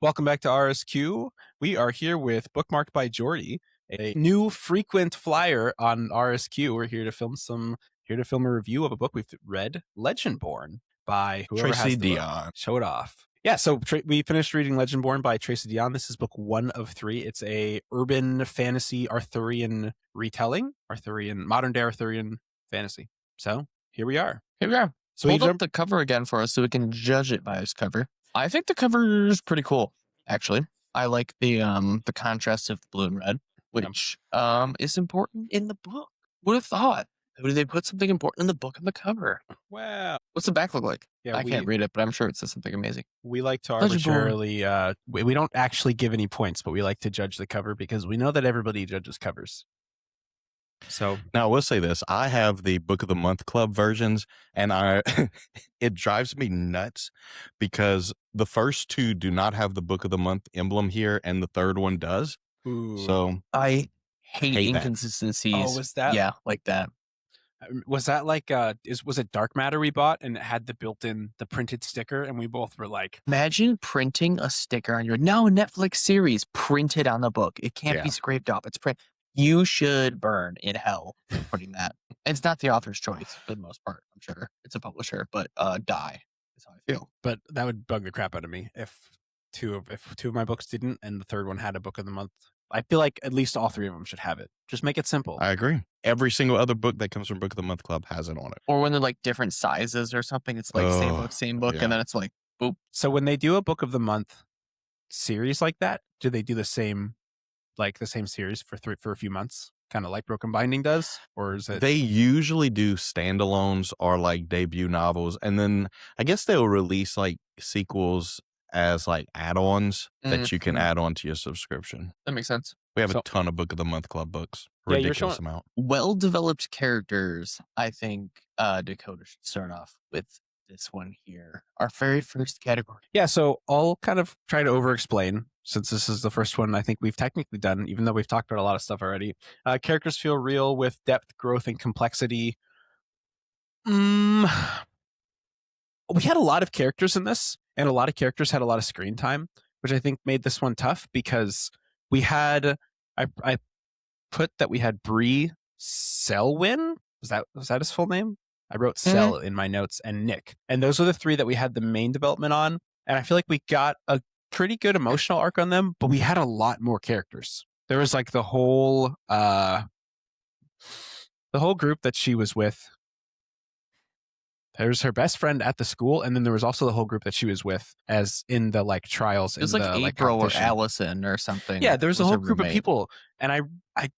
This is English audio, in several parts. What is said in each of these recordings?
Welcome back to RSQ. We are here with Bookmarked.by.Jordy, a new frequent flyer on RSQ. We're here to film a review of a book we've read, Legendborn, by whoever Tracy has the Deonn. book. Show it off. Yeah, so we finished reading Legendborn by Tracy Deonn. This is book 1 of 3. It's a urban fantasy Arthurian retelling, modern day Arthurian fantasy. So here we are. So hold up the cover again for us so we can judge it by its cover. I think the cover is pretty cool, actually. I like the contrast of blue and red, which is important in the book. Would have thought? Would they put something important in the book on the cover? Wow. What's the back look like? Yeah, I can't read it, but I'm sure it says something amazing. We like to arbitrarily, we don't actually give any points, but we like to judge the cover because we know that everybody judges covers. So now I will say this. I have the Book of the Month Club versions, and it drives me nuts because the first 2 do not have the Book of the Month emblem here, and the third one does. Ooh. So I hate inconsistencies. Oh, was that? Yeah, like that. Was that like was it Dark Matter we bought and it had the printed sticker, and we both were like, imagine printing a sticker on your now Netflix series printed on the book. It can't be scraped off. It's print. You should burn in hell for putting that. It's not the author's choice for the most part, I'm sure. It's a publisher, but die is how I feel. But that would bug the crap out of me if two of my books didn't and the third one had a Book of the Month. I feel like at least all 3 of them should have it. Just make it simple. I agree. Every single other book that comes from Book of the Month Club has it on it. Or when they're like different sizes or something, it's like same book, and then it's like, boop. So when they do a Book of the Month series like that, do they do the same series for a few months, kind of like Broken Binding does, or is it? They usually do standalones or like debut novels, and then I guess they'll release like sequels as like add-ons that you can add on to your subscription. That makes sense. We have a ton of Book of the Month Club books. Yeah, Ridiculous amount. Well-developed characters. I think Dakota should start off with this one here. Our very first category. Yeah, so I'll kind of try to over-explain since this is the first one I think we've technically done, even though we've talked about a lot of stuff already. Characters feel real with depth, growth, and complexity. We had a lot of characters in this, and a lot of characters had a lot of screen time, which I think made this one tough because we had, I put that we had Bree Selwyn. Was that his full name? I wrote Sel in my notes, and Nick. And those are the 3 that we had the main development on. And I feel like we got a pretty good emotional arc on them, but we had a lot more characters. There was like the whole group that she was with. There was her best friend at the school, and then there was also the whole group that she was with as in the like trials. It was like April or Allison or something. Yeah, there was a whole group of people, and I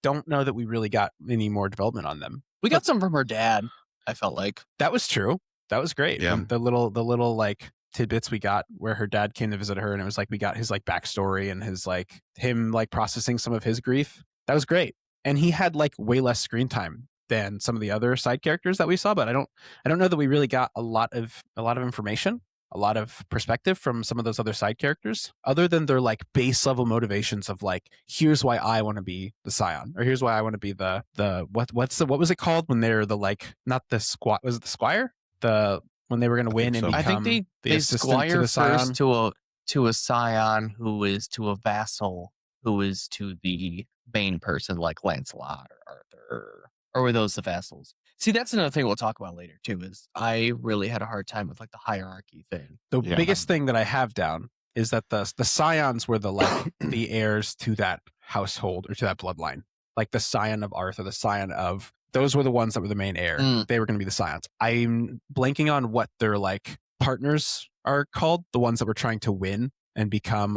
don't know that we really got any more development on them. We got some from her dad. I felt like that was true. That was great. Yeah. The little like tidbits we got where her dad came to visit her, and it was like we got his like backstory and his like him like processing some of his grief. That was great, and he had like way less screen time than some of the other side characters that we saw. But I don't know that we really got a lot of information, a lot of perspective from some of those other side characters, other than their like base level motivations of like, here's why I want to be the Scion, or here's why I want to be the what was it called when they're the like not the squat, was it the Squire, when they were going to win and become I think they Squire first to a Scion who is to a vassal who is to the main person like Lancelot or Arthur, or were those the vassals? See, that's another thing we'll talk about later too, is I really had a hard time with like the hierarchy thing. The biggest thing that I have down is that the Scions were the like the heirs to that household or to that bloodline. Like the Scion of Arthur, the Scion of, those were the ones that were the main heir. They were going to be the Scions. I'm blanking on what their like partners are called, the ones that were trying to win and become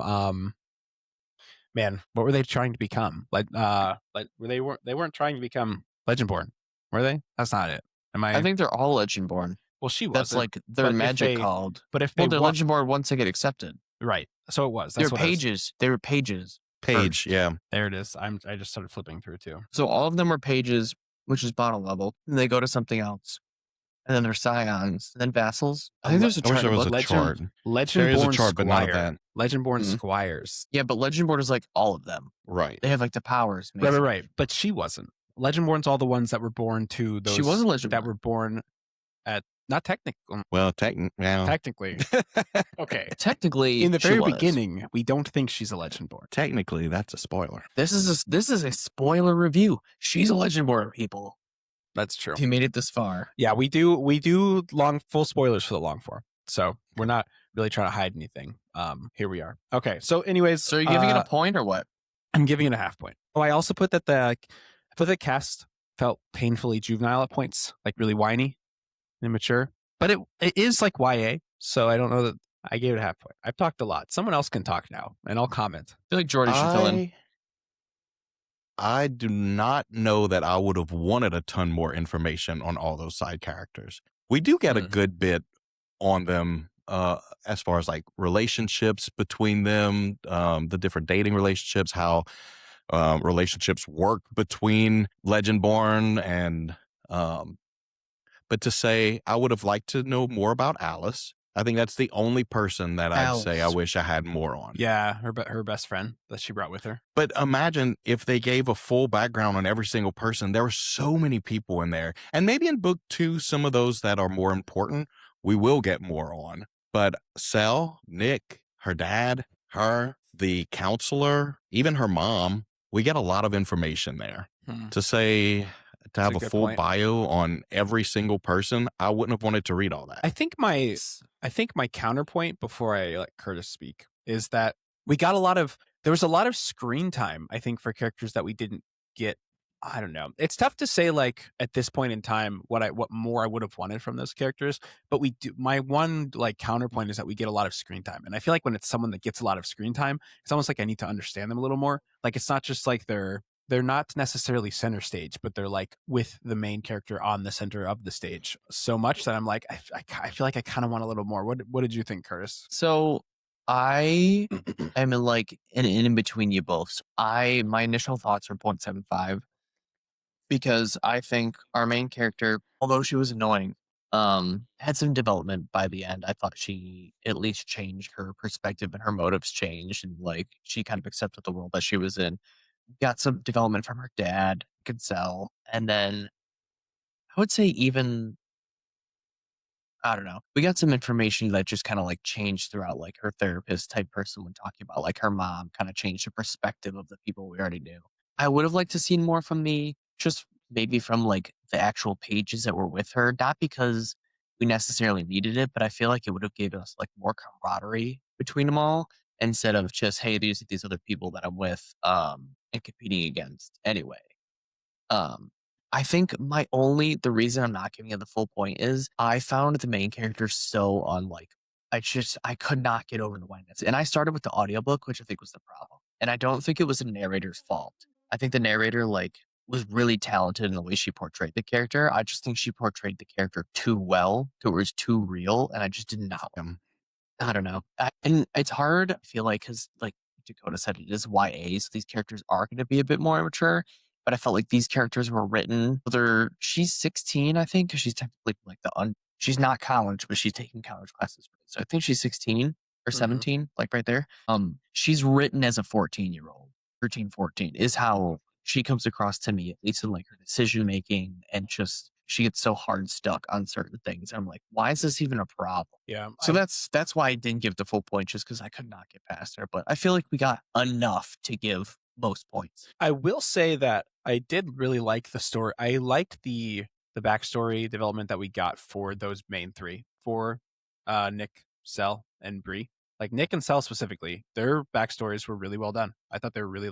man, what were they trying to become? Like they weren't trying to become Legendborn, were they? That's not it. I think they're all Legendborn. Well, she was. That's like their magic called. But if they're Legendborn once they get accepted, right? So it was. They were pages. They were pages. Page, yeah. There it is. I just started flipping through too. So all of them were pages, which is bottom level. And they go to something else. And then there's Scions, and then vassals. I think there's a chart. Legendborn chart, but not that. Legendborn Squires. Yeah, but Legendborn is like all of them. Right. They have like the powers. Right. But she wasn't. Legendborn's all the ones that were born to those. She wasn't Legendborn. That were born at Not technically. Well, Technically. Okay. Technically, in the very was. beginning, we don't think she's a Legendborn. Technically, that's a spoiler. This is a spoiler review. She's a Legendborn, people. That's true. If you made it this far. Yeah, we do full spoilers for the long form. So we're not really trying to hide anything. Here we are. Okay. So anyways. So are you giving it a point or what? I'm giving it a half point. Oh, I also put that the cast felt painfully juvenile at points, like really whiny, immature. But it is like YA, so I don't know that I gave it a half point. I've talked a lot. Someone else can talk now, and I'll comment. I feel like Jordy should fill in. I do not know that I would have wanted a ton more information on all those side characters. We do get a good bit on them as far as like relationships between them, the different dating relationships, how relationships work between Legendborn and but to say I would have liked to know more about Alice. I think that's the only person that I'd say I wish I had more on. Yeah, her best friend that she brought with her. But imagine if they gave a full background on every single person. There were so many people in there. And maybe in book 2, some of those that are more important, we will get more on. But Sel, Nick, her dad, her, the counselor, even her mom, we get a lot of information there. To have a full bio on every single person, I wouldn't have wanted to read all that. I think my counterpoint before I let Curtis speak is that there was a lot of screen time, I think, for characters that we didn't get. I don't know. It's tough to say, like, at this point in time what more I would have wanted from those characters, but we do. My one like counterpoint is that we get a lot of screen time, and I feel like when it's someone that gets a lot of screen time, it's almost like I need to understand them a little more. Like, it's not just like they're not necessarily center stage, but they're like with the main character on the center of the stage so much that I'm like, I feel like I kind of want a little more. What did you think, Curtis? So I am in between you both. So my initial thoughts are 0.75 because I think our main character, although she was annoying, had some development by the end. I thought she at least changed her perspective and her motives changed, and like she kind of accepted the world that she was in. Got some development from her dad, Cancel, and then I would say even, I don't know, we got some information that just kind of like changed throughout, like her therapist type person when talking about like her mom kind of changed the perspective of the people we already knew. I would have liked to see more from just maybe from like the actual pages that were with her, not because we necessarily needed it, but I feel like it would have given us like more camaraderie between them all instead of just, hey, these are these other people that I'm with and competing against anyway. I think the reason I'm not giving it the full point is I found the main character so unlike. I could not get over the whiteness. And I started with the audiobook, which I think was the problem. And I don't think it was the narrator's fault. I think the narrator was really talented in the way she portrayed the character. I just think she portrayed the character too well, to where it's too real, and I just did not. I don't know. And it's hard, I feel like, because like Dakota said, it is YA, so these characters are going to be a bit more immature. But I felt like these characters were written. She's 16, I think, because she's technically like she's not college, but she's taking college classes. So I think she's 16 or 17, like right there. She's written as a 14-year-old, 13, 14 is how she comes across to me, at least in like her decision making, and just she gets so hard stuck on certain things. I'm like, why is this even a problem? Yeah. So that's why I didn't give the full point, just because I could not get past her. But I feel like we got enough to give most points. I will say that I did really like the story. I liked the backstory development that we got for those main three, for Nick, Sel, and Bree. Like Nick and Sel specifically, their backstories were really well done. I thought they were really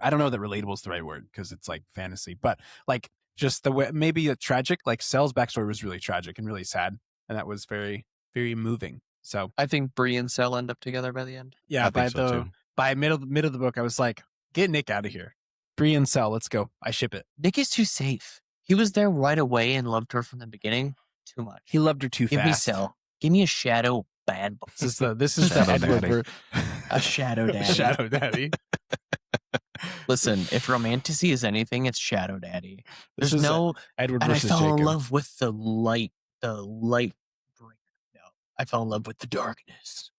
I don't know that relatable is the right word because it's like fantasy, but like just the way, maybe a tragic, like Sel's backstory was really tragic and really sad. And that was very, very moving. So I think Bree and Sel end up together by the end. Yeah, by middle of the book, I was like, get Nick out of here. Bree and Sel, let's go. I ship it. Nick is too safe. He was there right away and loved her from the beginning. Too much. He loved her too fast. Give me Sel. Give me a shadow bad boy. This is the Edward. A shadow daddy. Shadow daddy. Listen, if romantasy is anything, it's shadow daddy. There's no Edward and versus I fell Jacob. in love with the light bringer. No, I fell in love with the darkness.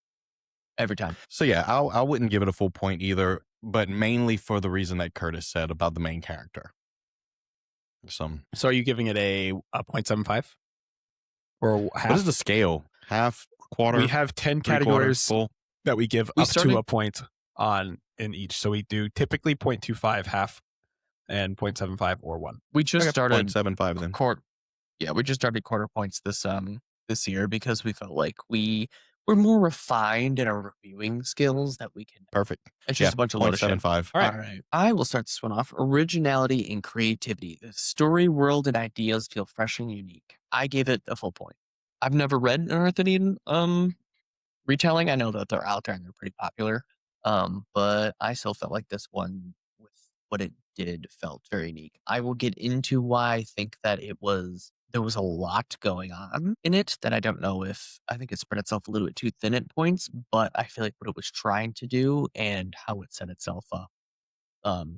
Every time. So yeah, I wouldn't give it a full point either, but mainly for the reason that Curtis said about the main character. So are you giving it a 0.75? or half. What is the scale? Half, quarter? We have 10 categories full that we give up to a point on in each. So we do typically 0.25, half, and 0.75 or 1. We just started 0.75 then. We just started quarter points this year because we felt like we're more refined in our reviewing skills that we can. Perfect. It's just a bunch of load of shit. 0.75. All right. I will start this one off. Originality and creativity. The story, world, and ideas feel fresh and unique. I gave it a full point. I've never read an Arthurian retelling. I know that they're out there and they're pretty popular. But I still felt like this one, with what it did, felt very unique. I will get into why I think that there was a lot going on in it that I don't know if I think it spread itself a little bit too thin at points, but I feel like what it was trying to do and how it set itself up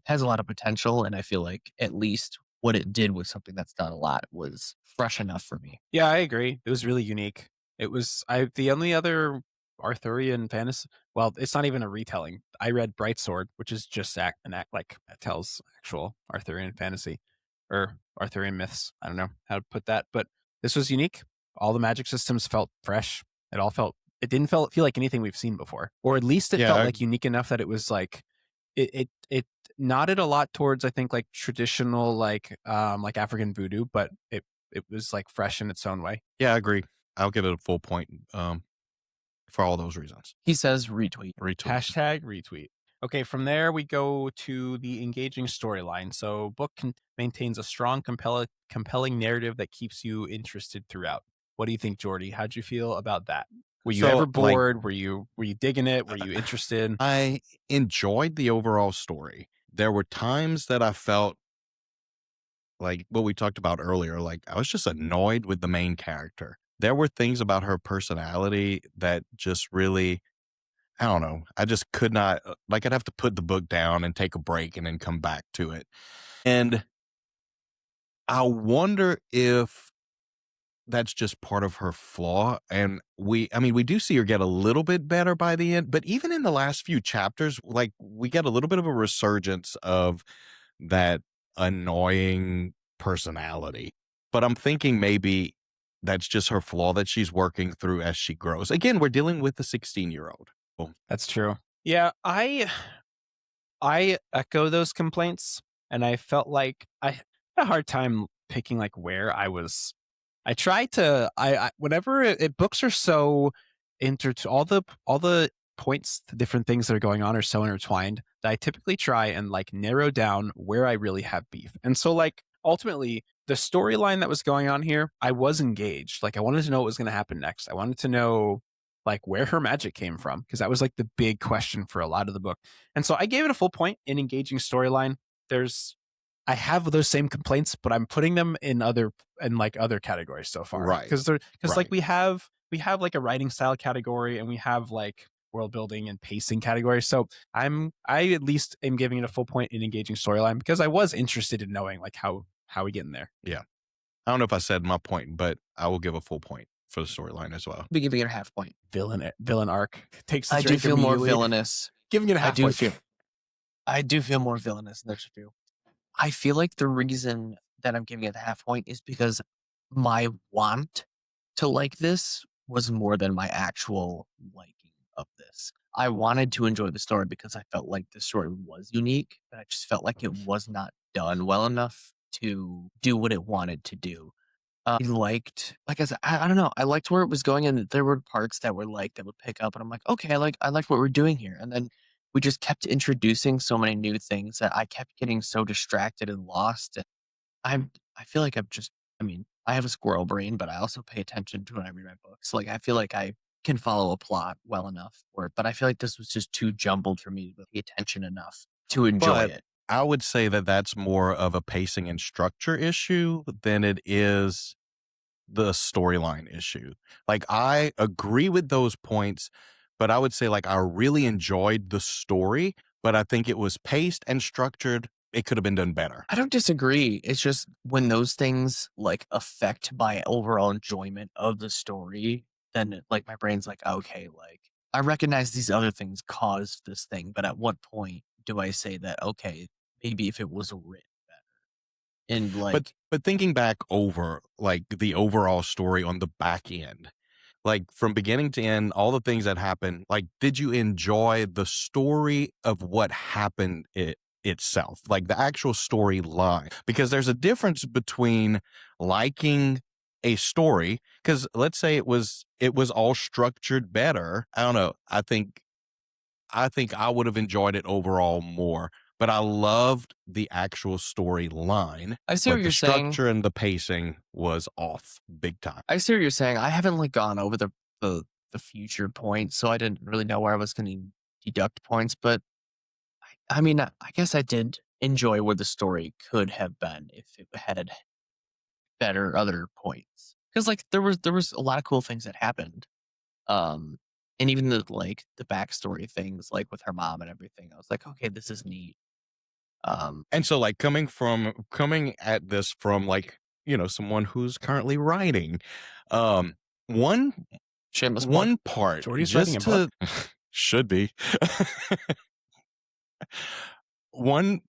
has a lot of potential. And I feel like at least what it did was something that's done a lot was fresh enough for me. Yeah, I agree. It was really unique. It was the only other Arthurian fantasy. Well, it's not even a retelling. I read Bright Sword, which is just an act like it tells actual Arthurian fantasy or Arthurian myths. I don't know how to put that, but this was unique. All the magic systems felt fresh. It didn't feel like anything we've seen before, or at least it felt like unique enough that it was like it nodded a lot towards, I think, like traditional like African voodoo, but it was like fresh in its own way. Yeah, I agree. I'll give it a full point for all those reasons. He says retweet. Hashtag retweet. Okay, from there we go to the engaging storyline. So book maintains a strong, compelling narrative that keeps you interested throughout. What do you think, Jordy? How'd you feel about that? Were you ever bored? Were you digging it? Were you interested? I enjoyed the overall story. There were times that I felt like what we talked about earlier, like I was just annoyed with the main character. There were things about her personality that just really, I don't know. I just could not, like, I'd have to put the book down and take a break and then come back to it. And I wonder if that's just part of her flaw. And we do see her get a little bit better by the end, but even in the last few chapters, like we get a little bit of a resurgence of that annoying personality. But I'm thinking maybe that's just her flaw that she's working through as she grows. Again, we're dealing with a 16-year-old. That's true. Yeah, I echo those complaints, and I felt like I had a hard time picking like where I was. I try to whenever books are so all the points, the different things that are going on are so intertwined that I typically try and like narrow down where I really have beef. And so like ultimately the storyline that was going on here, I was engaged. Like I wanted to know what was going to happen next. I wanted to know like where her magic came from, because that was like the big question for a lot of the book. And so I gave it a full point in engaging storyline. I have those same complaints, but I'm putting them in other categories so far. Right. Because like we have like a writing style category, and we have like world building and pacing category. So I at least am giving it a full point in engaging storyline because I was interested in knowing like how we get in there. Yeah. I don't know if I said my point, but I will give a full point for the storyline as well. I'll be giving it a half point. Villain arc takes. I do feel more villainous. Giving it a half point. I do feel more villainous than there's few. I feel like the reason that I'm giving it the half point is because my want to like this was more than my actual liking of this. I wanted to enjoy the story because I felt like the story was unique, but I just felt like it was not done well enough to do what it wanted to do. I liked, like I said, I don't know. I liked where it was going, and there were parts that were like that would pick up, and I'm like, okay, I like what we're doing here. And then we just kept introducing so many new things that I kept getting so distracted and lost. And I feel like I have a squirrel brain, but I also pay attention to when I read my books. Like I feel like I can follow a plot well enough for it, but I feel like this was just too jumbled for me to pay attention enough to enjoy it. I would say that that's more of a pacing and structure issue than it is the storyline issue. Like I agree with those points, but I would say like I really enjoyed the story, but I think it was paced and structured. It could have been done better. I don't disagree. It's just when those things like affect my overall enjoyment of the story, then like my brain's like, okay, like I recognize these other things caused this thing, but at what point do I say that, okay, maybe if it was written better, And like, but thinking back over like the overall story on the back end, like from beginning to end, all the things that happened, like, did you enjoy the story of what happened itself, like the actual storyline? Because there's a difference between liking a story, because let's say it was all structured better. I don't know. I think I would have enjoyed it overall more, but I loved the actual storyline. I see what you're saying. The structure and the pacing was off big time. I see what you're saying. I haven't like gone over the future points, so I didn't really know where I was going to deduct points. But I mean, I guess I did enjoy where the story could have been if it had better other points. Because like there was a lot of cool things that happened. And even the backstory things, like with her mom and everything, I was like, okay, this is neat. And so like coming at this from like, someone who's currently writing, one shameless part Jordy's writing a book? should be one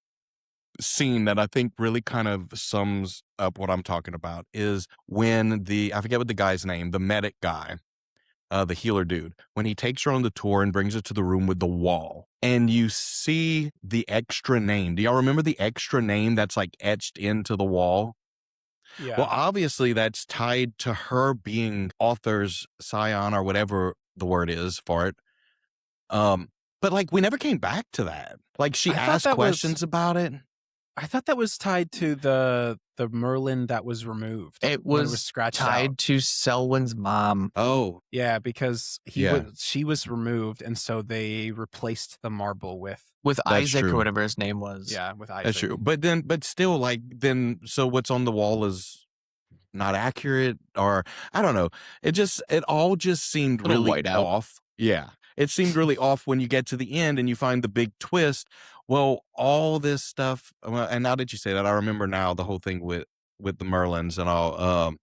scene that I think really kind of sums up what I'm talking about is when I forget what the guy's name, the medic guy, the healer dude, when he takes her on the tour and brings her to the room with the wall, and you see the extra name. Do y'all remember the extra name that's like etched into the wall? Yeah. Well, obviously that's tied to her being author's scion or whatever the word is for it. But like we never came back to that. Like she asked questions about it. I thought that was tied to the Merlin that was removed. It was scratched tied out. to Selwyn's mom. Oh, yeah, because she was removed, and so they replaced the marble with Isaac true. or whatever his name was. Yeah, with Isaac. That's true. But still, like so what's on the wall is not accurate, or I don't know. It all just seemed really off. Yeah. It seemed really off when you get to the end and you find the big twist. Well, all this stuff, and now that you say that, I remember now the whole thing with the Merlins and all.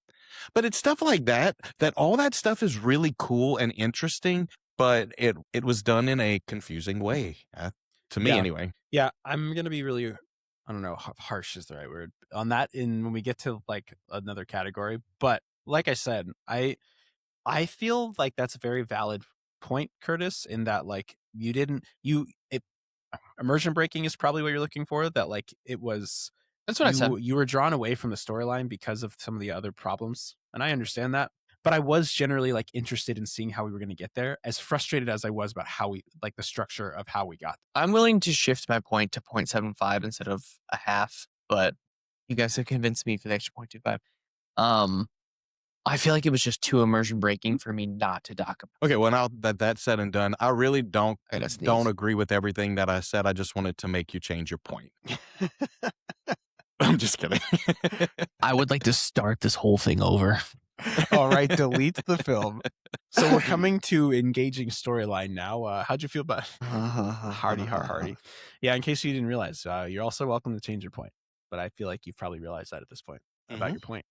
But it's stuff like that all that stuff is really cool and interesting, but it was done in a confusing way, to me anyway. Yeah, I'm gonna be really, I don't know, harsh is the right word on that when we get to like another category. But like I said, I feel like that's a very valid point, Curtis, in that like immersion breaking is probably what you're looking for. That like it was. That's what I said. You were drawn away from the storyline because of some of the other problems, and I understand that. But I was generally like interested in seeing how we were going to get there, as frustrated as I was about how we like the structure of how we got there. I'm willing to shift my point to 0.75 instead of a half, but you guys have convinced me for the extra 0.25. I feel like it was just too immersion breaking for me not to dock about. Okay, well, now that that's said and done, I really don't agree with everything that I said. I just wanted to make you change your point. I'm just kidding. I would like to start this whole thing over. All right, delete the film. So we're coming to engaging storyline now. How'd you feel about Hardy? Yeah, in case you didn't realize, you're also welcome to change your point. But I feel like you've probably realized that at this point about your point.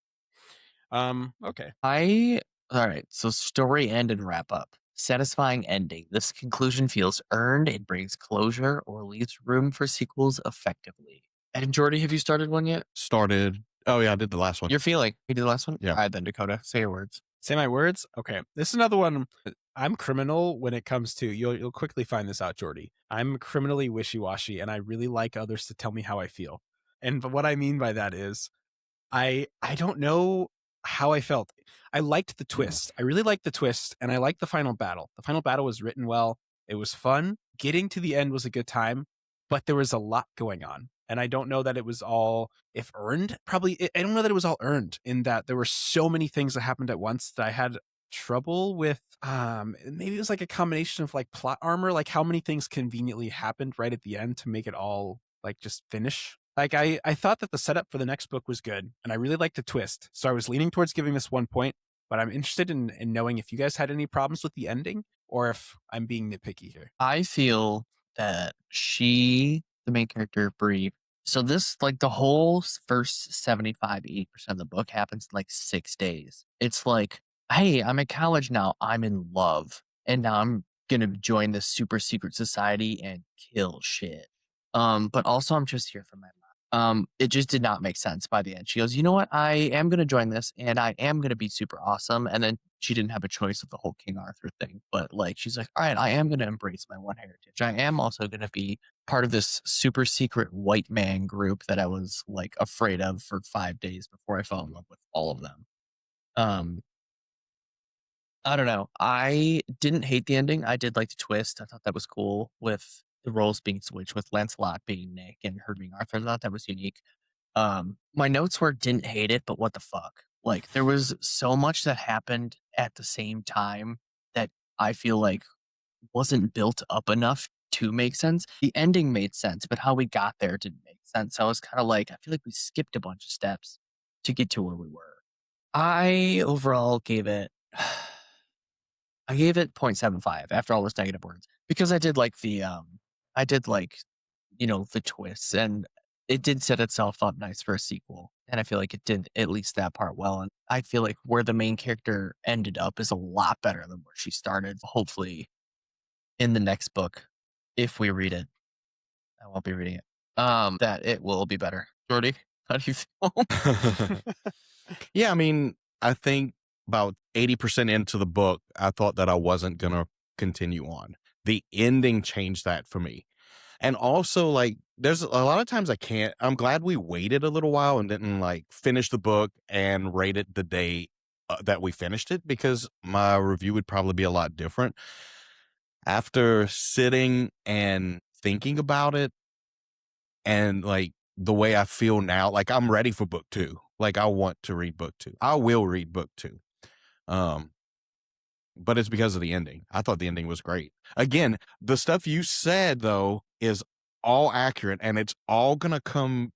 Okay. All right. So story end and wrap up. Satisfying ending. This conclusion feels earned. It brings closure or leaves room for sequels effectively. And Jordy, have you started one yet? Started. Oh yeah, I did the last one. You're feeling. You did the last one? Yeah. All right, then Dakota, say your words. Say my words? Okay. This is another one. I'm criminal when it comes to, you'll quickly find this out, Jordy. I'm criminally wishy-washy, and I really like others to tell me how I feel. And what I mean by that is I don't know how I felt. I liked the twist. I really liked the twist, and I liked the final battle. The final battle was written well. It was fun. Getting to the end was a good time, but there was a lot going on. And I don't know that it was all, if earned, probably, I don't know that it was all earned, in that there were so many things that happened at once that I had trouble with. Maybe it was like a combination of like plot armor, like how many things conveniently happened right at the end to make it all like just finish. Like I thought that the setup for the next book was good, and I really liked the twist. So I was leaning towards giving this 1 point, but I'm interested in knowing if you guys had any problems with the ending or if I'm being nitpicky here. I feel that the main character, Bree, so this, like the whole first 75-80% of the book happens in like 6 days. It's like, hey, I'm at college now. I'm in love. And now I'm going to join this super secret society and kill shit. But also I'm just here for my mom. It just did not make sense by the end. She goes, you know what? I am going to join this and I am going to be super awesome. And then she didn't have a choice of the whole King Arthur thing. But like, she's like, all right, I am going to embrace my one heritage. I am also going to be part of this super secret white man group that I was like afraid of for 5 days before I fell in love with all of them. I don't know. I didn't hate the ending. I did like the twist. I thought that was cool with the roles being switched, with Lancelot being Nick and her being Arthur. I thought that was unique. My notes were didn't hate it, but what the fuck? Like there was so much that happened at the same time that I feel like wasn't built up enough to make sense. The ending made sense, but how we got there didn't make sense. So I was kind of like, I feel like we skipped a bunch of steps to get to where we were. I overall gave it 0.75 after all those negative words, because I did like the the twists, and it did set itself up nice for a sequel. And I feel like it did at least that part well. And I feel like where the main character ended up is a lot better than where she started. Hopefully in the next book, if we read it, I won't be reading it, that it will be better. Jordy, how do you feel? Yeah, I mean, I think about 80% into the book, I thought that I wasn't going to continue on. The ending changed that for me. And also, like, there's a lot of times I'm glad we waited a little while and didn't like finish the book and rate it the day that we finished it, because my review would probably be a lot different. After sitting and thinking about it, and like the way I feel now, like I'm ready for book 2. Like I want to read book 2. I will read book 2. But it's because of the ending. I thought the ending was great. Again, the stuff you said though is all accurate, and it's all gonna come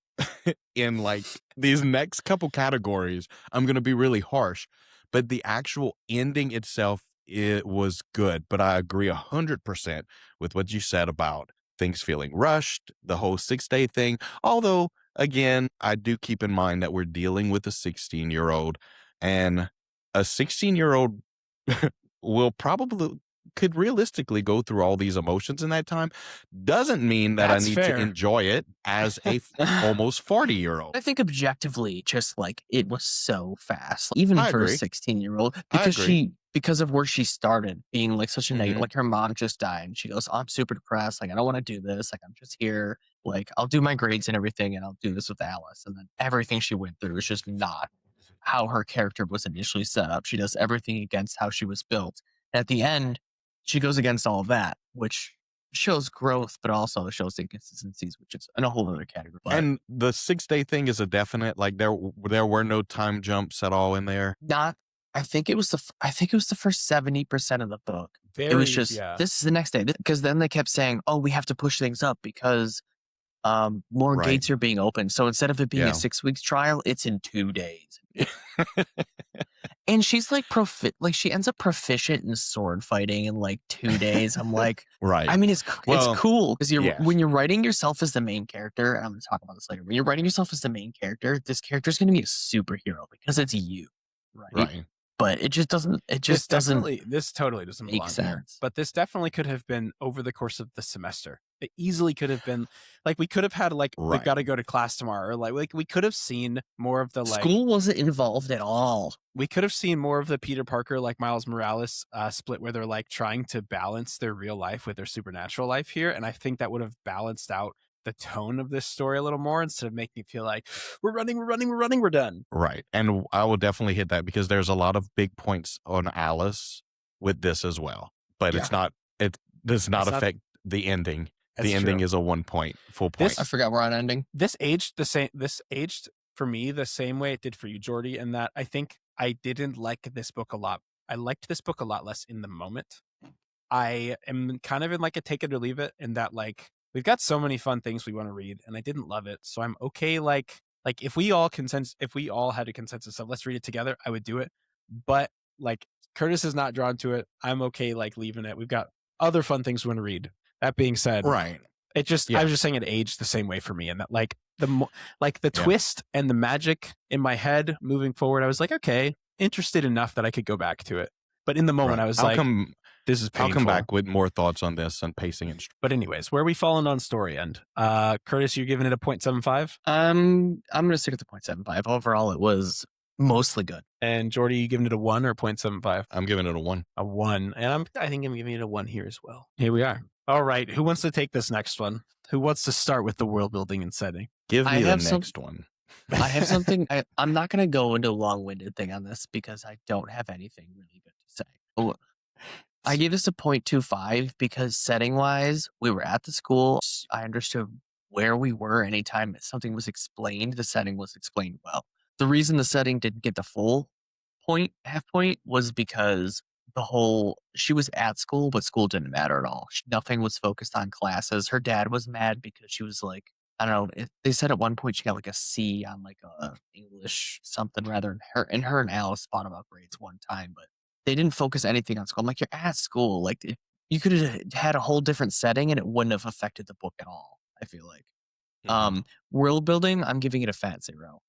in like these next couple categories. I'm gonna be really harsh, but the actual ending itself, it was good. But I agree 100% with what you said about things feeling rushed, the whole 6-day thing. Although, again, I do keep in mind that we're dealing with a 16-year-old, and a 16-year-old could realistically go through all these emotions in that time. Doesn't mean that That's I need fair. to enjoy it as a almost 40-year-old. I think objectively, just like it was so fast, even for a 16-year-old, because of where she started being like such a negative, like her mom just died and she goes, oh, I'm super depressed. Like, I don't want to do this. Like, I'm just here. Like, I'll do my grades and everything, and I'll do this with Alice. And then everything she went through is just not how her character was initially set up. She does everything against how she was built. And at the end, she goes against all of that, which shows growth, but also shows inconsistencies, which is in a whole other category. But and the 6-day thing is a definite, like there were no time jumps at all in there. I think it was the first 70% of the book. It was just, this is the next day. Because then they kept saying, oh, we have to push things up because more gates are being opened. So instead of it being a 6 weeks trial, it's in 2 days. And she's like she ends up proficient in sword fighting in like 2 days. I'm like, right. I mean, it's cool because when you're writing yourself as the main character, and I'm going to talk about this later. When you're writing yourself as the main character, this character is going to be a superhero because it's you, right? But it just doesn't. This totally doesn't make sense. There. But this definitely could have been over the course of the semester. It easily could have been like we could have had like we've got to go to class tomorrow, or like we could have seen more of the school wasn't involved at all. We could have seen more of the Peter Parker like Miles Morales split where they're like trying to balance their real life with their supernatural life here, and I think that would have balanced out the tone of this story a little more instead of making me feel like we're done. Right. And I will definitely hit that because there's a lot of big points on Alice with this as well. But it does not affect the ending. The ending is a 1 point, full point. I forgot we're on ending. This aged for me the same way it did for you, Jordy, in that I think I didn't like this book a lot. I liked this book a lot less in the moment. I am kind of in like a take it or leave it in that like we've got so many fun things we want to read, and I didn't love it. So I'm okay. Like if we all had a consensus of let's read it together, I would do it. But like Curtis is not drawn to it. I'm okay like leaving it. We've got other fun things we want to read. That being said, right. I was just saying it aged the same way for me, and that like the twist and the magic in my head moving forward, I was like, okay, interested enough that I could go back to it. But in the moment, I was This is painful. I'll come back with more thoughts on this and pacing and. But anyways, where are we falling on story end? Curtis, you're giving it a 0.75? I'm going to stick at the 0.75. Overall, it was mostly good. And Jordy, you giving it a 1 or 0.75? I'm giving it a 1. A 1. And I think I'm giving it a 1 here as well. Here we are. All right. Who wants to take this next one? Who wants to start with the world building and setting? Give me the next one. I have something. I'm not going to go into a long-winded thing on this because I don't have anything really good to say. I gave this a 0.25 because setting-wise, we were at the school. I understood where we were anytime something was explained. The setting was explained well. The reason the setting didn't get the full half point was because she was at school, but school didn't matter at all. Nothing was focused on classes. Her dad was mad because she was like, I don't know. They said at one point she got like a C on like a English something rather. And her and Alice fought about grades one time, but they didn't focus anything on school. I'm like, you're at school. Like you could have had a whole different setting and it wouldn't have affected the book at all, I feel like. Mm-hmm. World building, I'm giving it a fat 0.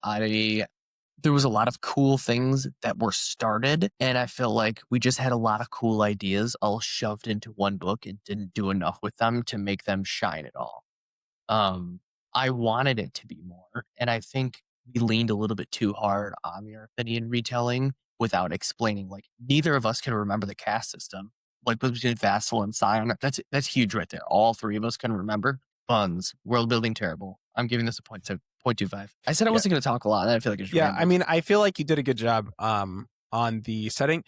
There was a lot of cool things that were started, and I feel like we just had a lot of cool ideas all shoved into one book and didn't do enough with them to make them shine at all. I wanted it to be more, and I think we leaned a little bit too hard on the Arthurian retelling without explaining. Like, neither of us can remember the caste system, like between Vassal and Scion. That's huge right there. All three of us can remember. Buns, world building terrible. I'm giving this a 0.25. I said I wasn't going to talk a lot, and I feel like it's I mean, I feel like you did a good job on the setting.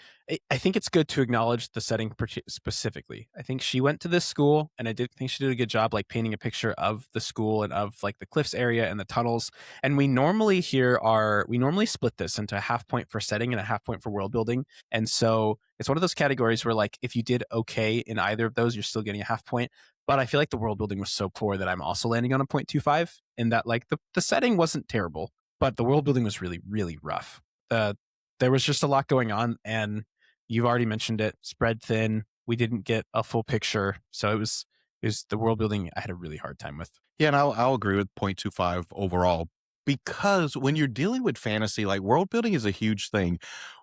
I think it's good to acknowledge the setting specifically. I think she went to this school, and I did think she did a good job, like painting a picture of the school and of like the cliffs area and the tunnels. And we normally split this into a half point for setting and a half point for world building. And so it's one of those categories where like if you did okay in either of those, you're still getting a half point. But I feel like the world building was so poor that I'm also landing on a 0.25, in that like the setting wasn't terrible, but the world building was really, really rough. There was just a lot going on, and you've already mentioned it, spread thin. We didn't get a full picture. So it was the world building I had a really hard time with. Yeah, and I'll agree with 0.25 overall, because when you're dealing with fantasy, like world building is a huge thing.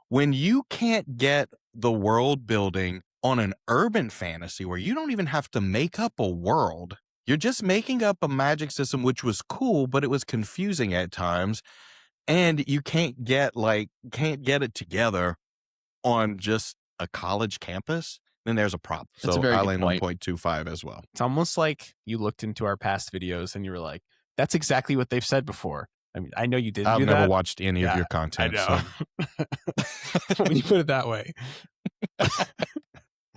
When you can't get the world building on an urban fantasy where you don't even have to make up a world, you're just making up a magic system, which was cool, but it was confusing at times. And you can't get it together on just a college campus, then there's a problem. That's so I land on 0.25 as well. It's almost like you looked into our past videos and you were like, that's exactly what they've said before. I mean, I know you didn't. I've never watched any of your content. I know. So. When you put it that way.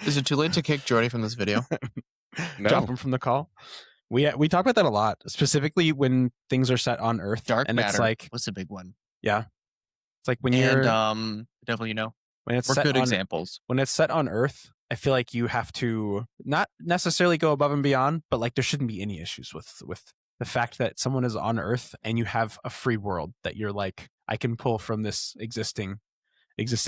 Is it too late to kick Jordy from this video? No. Drop him from the call. We talk about that a lot, specifically when things are set on Earth. Dark and matter it's like, was a big one. Yeah, it's like when you're Devil, when it's we're set good on, examples. When it's set on Earth, I feel like you have to not necessarily go above and beyond, but like there shouldn't be any issues with the fact that someone is on Earth and you have a free world that you're like, I can pull from this existing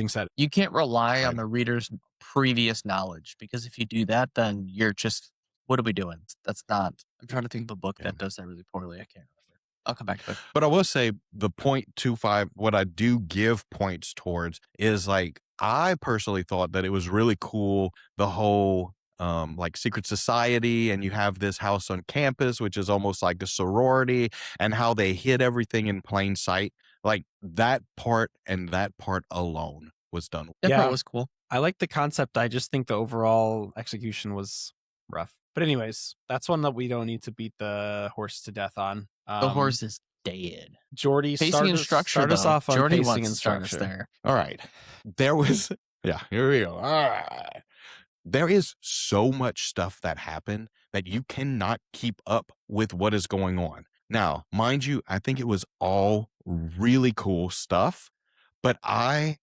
set. You can't rely on the reader's previous knowledge, because if you do that, then you're just, what are we doing? That's not. I'm trying to think of a book that does that really poorly. I can't remember. I'll come back to it. But I will say the 0.25, what I do give points towards is like, I personally thought that it was really cool, the whole like secret society, and you have this house on campus, which is almost like a sorority, and how they hid everything in plain sight. Like that part and that part alone was done. That part was cool. I like the concept. I just think the overall execution was rough. But anyways, that's one that we don't need to beat the horse to death on. The horse is dead. Jordy, pacing and structure. Start us off on Jordy pacing wants and to start us structure. there. All right. There was, here we go. All right. There is so much stuff that happened that you cannot keep up with what is going on. Now, mind you, I think it was all really cool stuff, but I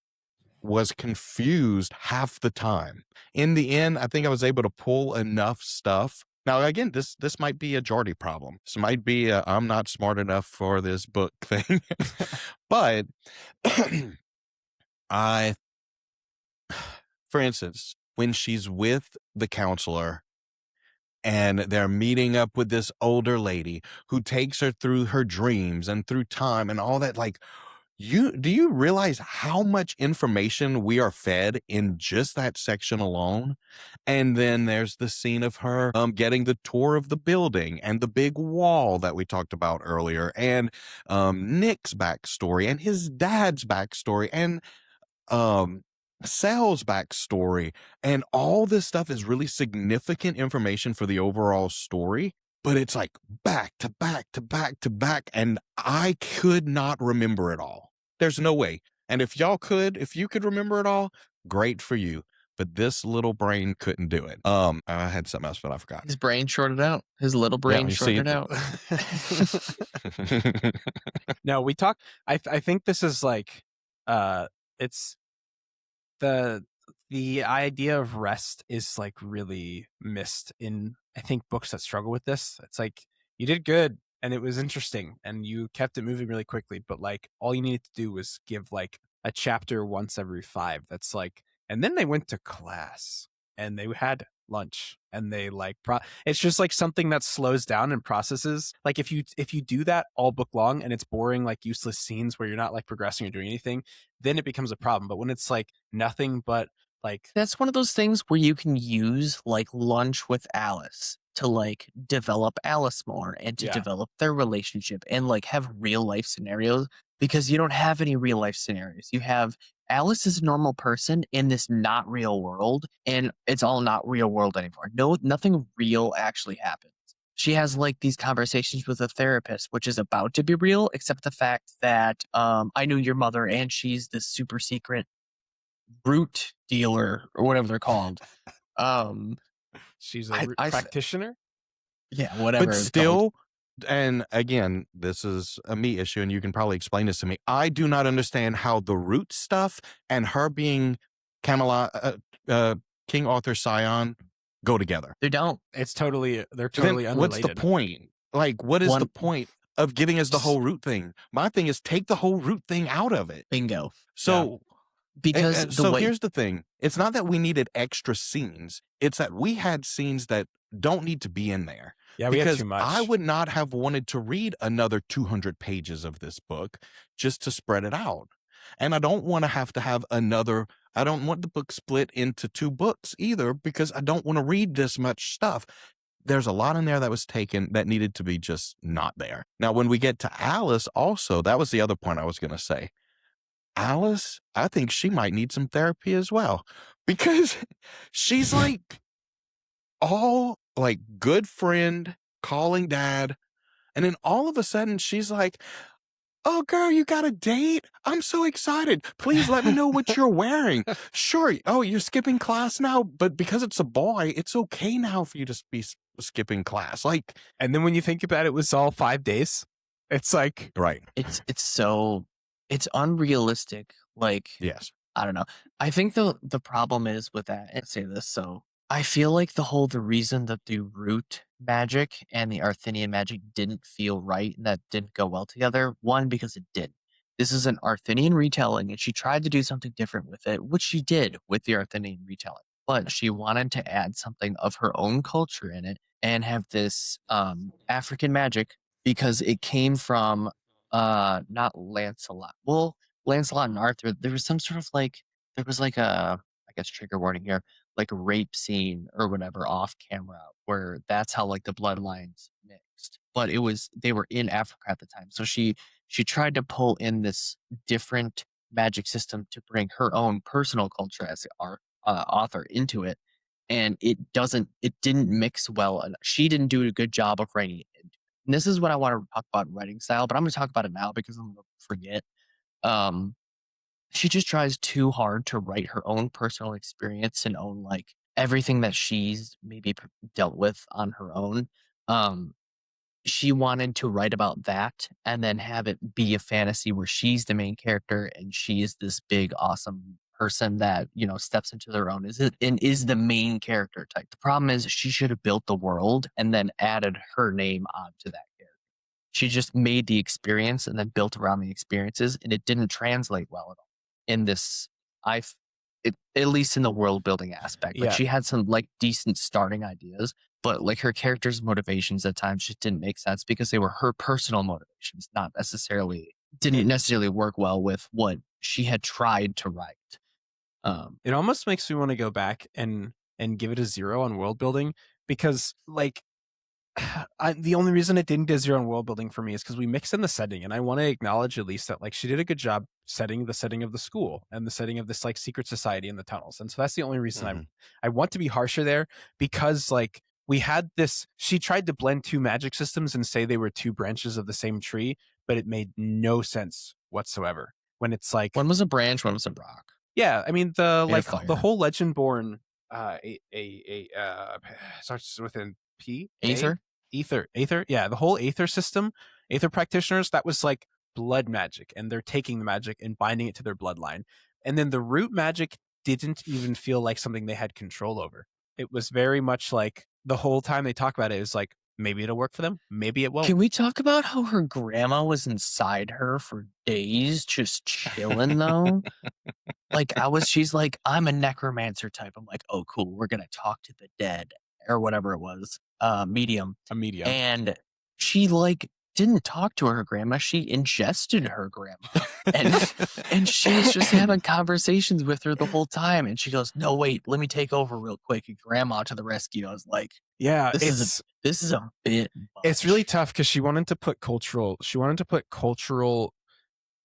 was confused half the time. In the end, I think I was able to pull enough stuff. Now, again, this might be a Jordy problem. This might be a I'm not smart enough for this book thing. But for instance, when she's with the counselor and they're meeting up with this older lady who takes her through her dreams and through time and all that, like, Do you realize how much information we are fed in just that section alone? And then there's the scene of her getting the tour of the building and the big wall that we talked about earlier, and Nick's backstory and his dad's backstory and Sal's backstory, and all this stuff is really significant information for the overall story. But it's like back to back to back to back, and I could not remember it all. There's no way. And if you could remember it all, great for you. But this little brain couldn't do it. I had something else, but I forgot. His brain shorted out. His little brain shorted out. No, we talk. I think this is like, it's the idea of rest is like really missed in, I think, books that struggle with this. It's like, you did good and it was interesting and you kept it moving really quickly, but like all you needed to do was give like a chapter once every 5. That's like, and then they went to class and they had lunch and they like it's just like something that slows down and processes. Like if you do that all book long and it's boring, like useless scenes where you're not like progressing or doing anything, then it becomes a problem. But when it's like nothing but like, that's one of those things where you can use like lunch with Alice to like develop Alice more and to develop their relationship and like have real life scenarios, because you don't have any real life scenarios. You have Alice is a normal person in this not real world, and it's all not real world anymore. No, nothing real actually happens. She has like these conversations with a therapist, which is about to be real, except the fact that I knew your mother and she's this super secret root dealer or whatever they're called. She's a practitioner. Yeah, whatever. But still, and again, this is a me issue, and you can probably explain this to me. I do not understand how the root stuff and her being Camelot, King Arthur's scion go together. They don't. They're totally unrelated. What's the point? Like, what is the point of giving us the whole root thing? My thing is take the whole root thing out of it. Bingo. So. Yeah. Because here's the thing. It's not that we needed extra scenes. It's that we had scenes that don't need to be in there. Yeah, we had too much. I would not have wanted to read another 200 pages of this book just to spread it out. And I don't want to have another, I don't want the book split into 2 books either, because I don't want to read this much stuff. There's a lot in there that was taken that needed to be just not there. Now, when we get to Alice also, that was the other point I was going to say. Alice, I think she might need some therapy as well, because she's like all like good friend calling dad. And then all of a sudden she's like, oh girl, you got a date? I'm so excited. Please let me know what you're wearing. Sure. Oh, you're skipping class now, but because it's a boy, it's okay now for you to be skipping class. Like, and then when you think about it, it was all 5 days. It's like, right. It's unrealistic. Like, yes, I don't know. I think the problem is with that. And say this, so I feel like the reason that the root magic and the Arthurian magic didn't feel right and that didn't go well together. One, because it didn't. This is an Arthurian retelling, and she tried to do something different with it, which she did with the Arthurian retelling. But she wanted to add something of her own culture in it and have this African magic, because it came from not Lancelot. Well, Lancelot and Arthur, there was some sort of like, there was like a, I guess trigger warning here, like a rape scene or whatever off camera, where that's how like the bloodlines mixed. But they were in Africa at the time. So she tried to pull in this different magic system to bring her own personal culture as an author into it. And it didn't mix well. She didn't do a good job of writing it. And this is what I want to talk about writing style, but I'm going to talk about it now because I'm going to forget. She just tries too hard to write her own personal experience and own like everything that she's maybe dealt with on her own. She wanted to write about that and then have it be a fantasy where she's the main character and she is this big, awesome person that, steps into their own is the main character type. The problem is she should have built the world and then added her name onto that character. She just made the experience and then built around the experiences, and it didn't translate well at all in this. At least in the world building aspect. Like she had some like decent starting ideas, but like her character's motivations at times just didn't make sense because they were her personal motivations, not necessarily didn't necessarily work well with what she had tried to write. It almost makes me want to go back and give it a 0 on world building, because like the only reason it didn't get 0 on world building for me is because we mixed in the setting, and I want to acknowledge at least that like she did a good job setting the setting of the school and the setting of this like secret society in the tunnels. And so that's the only reason I want to be harsher there, because like we had this, she tried to blend two magic systems and say they were two branches of the same tree, but it made no sense whatsoever when it's like one was a branch, one was a rock. Yeah, I mean the whole Legendborn starts with an P. Aether. Yeah, the whole Aether system, Aether practitioners, that was like blood magic, and they're taking the magic and binding it to their bloodline. And then the root magic didn't even feel like something they had control over. It was very much like the whole time they talk about it is like, maybe it'll work for them, maybe it won't. Can we talk about how her grandma was inside her for days just chilling though? Like she's like, I'm a necromancer type. I'm like, oh cool, we're gonna talk to the dead or whatever it was. Medium. A medium. And she like didn't talk to her grandma, she ingested her grandma. And she was just having conversations with her the whole time. And she goes, no, wait, let me take over real quick. And grandma to the rescue. I was like, yeah, this is a bit much. It's really tough because she wanted to put cultural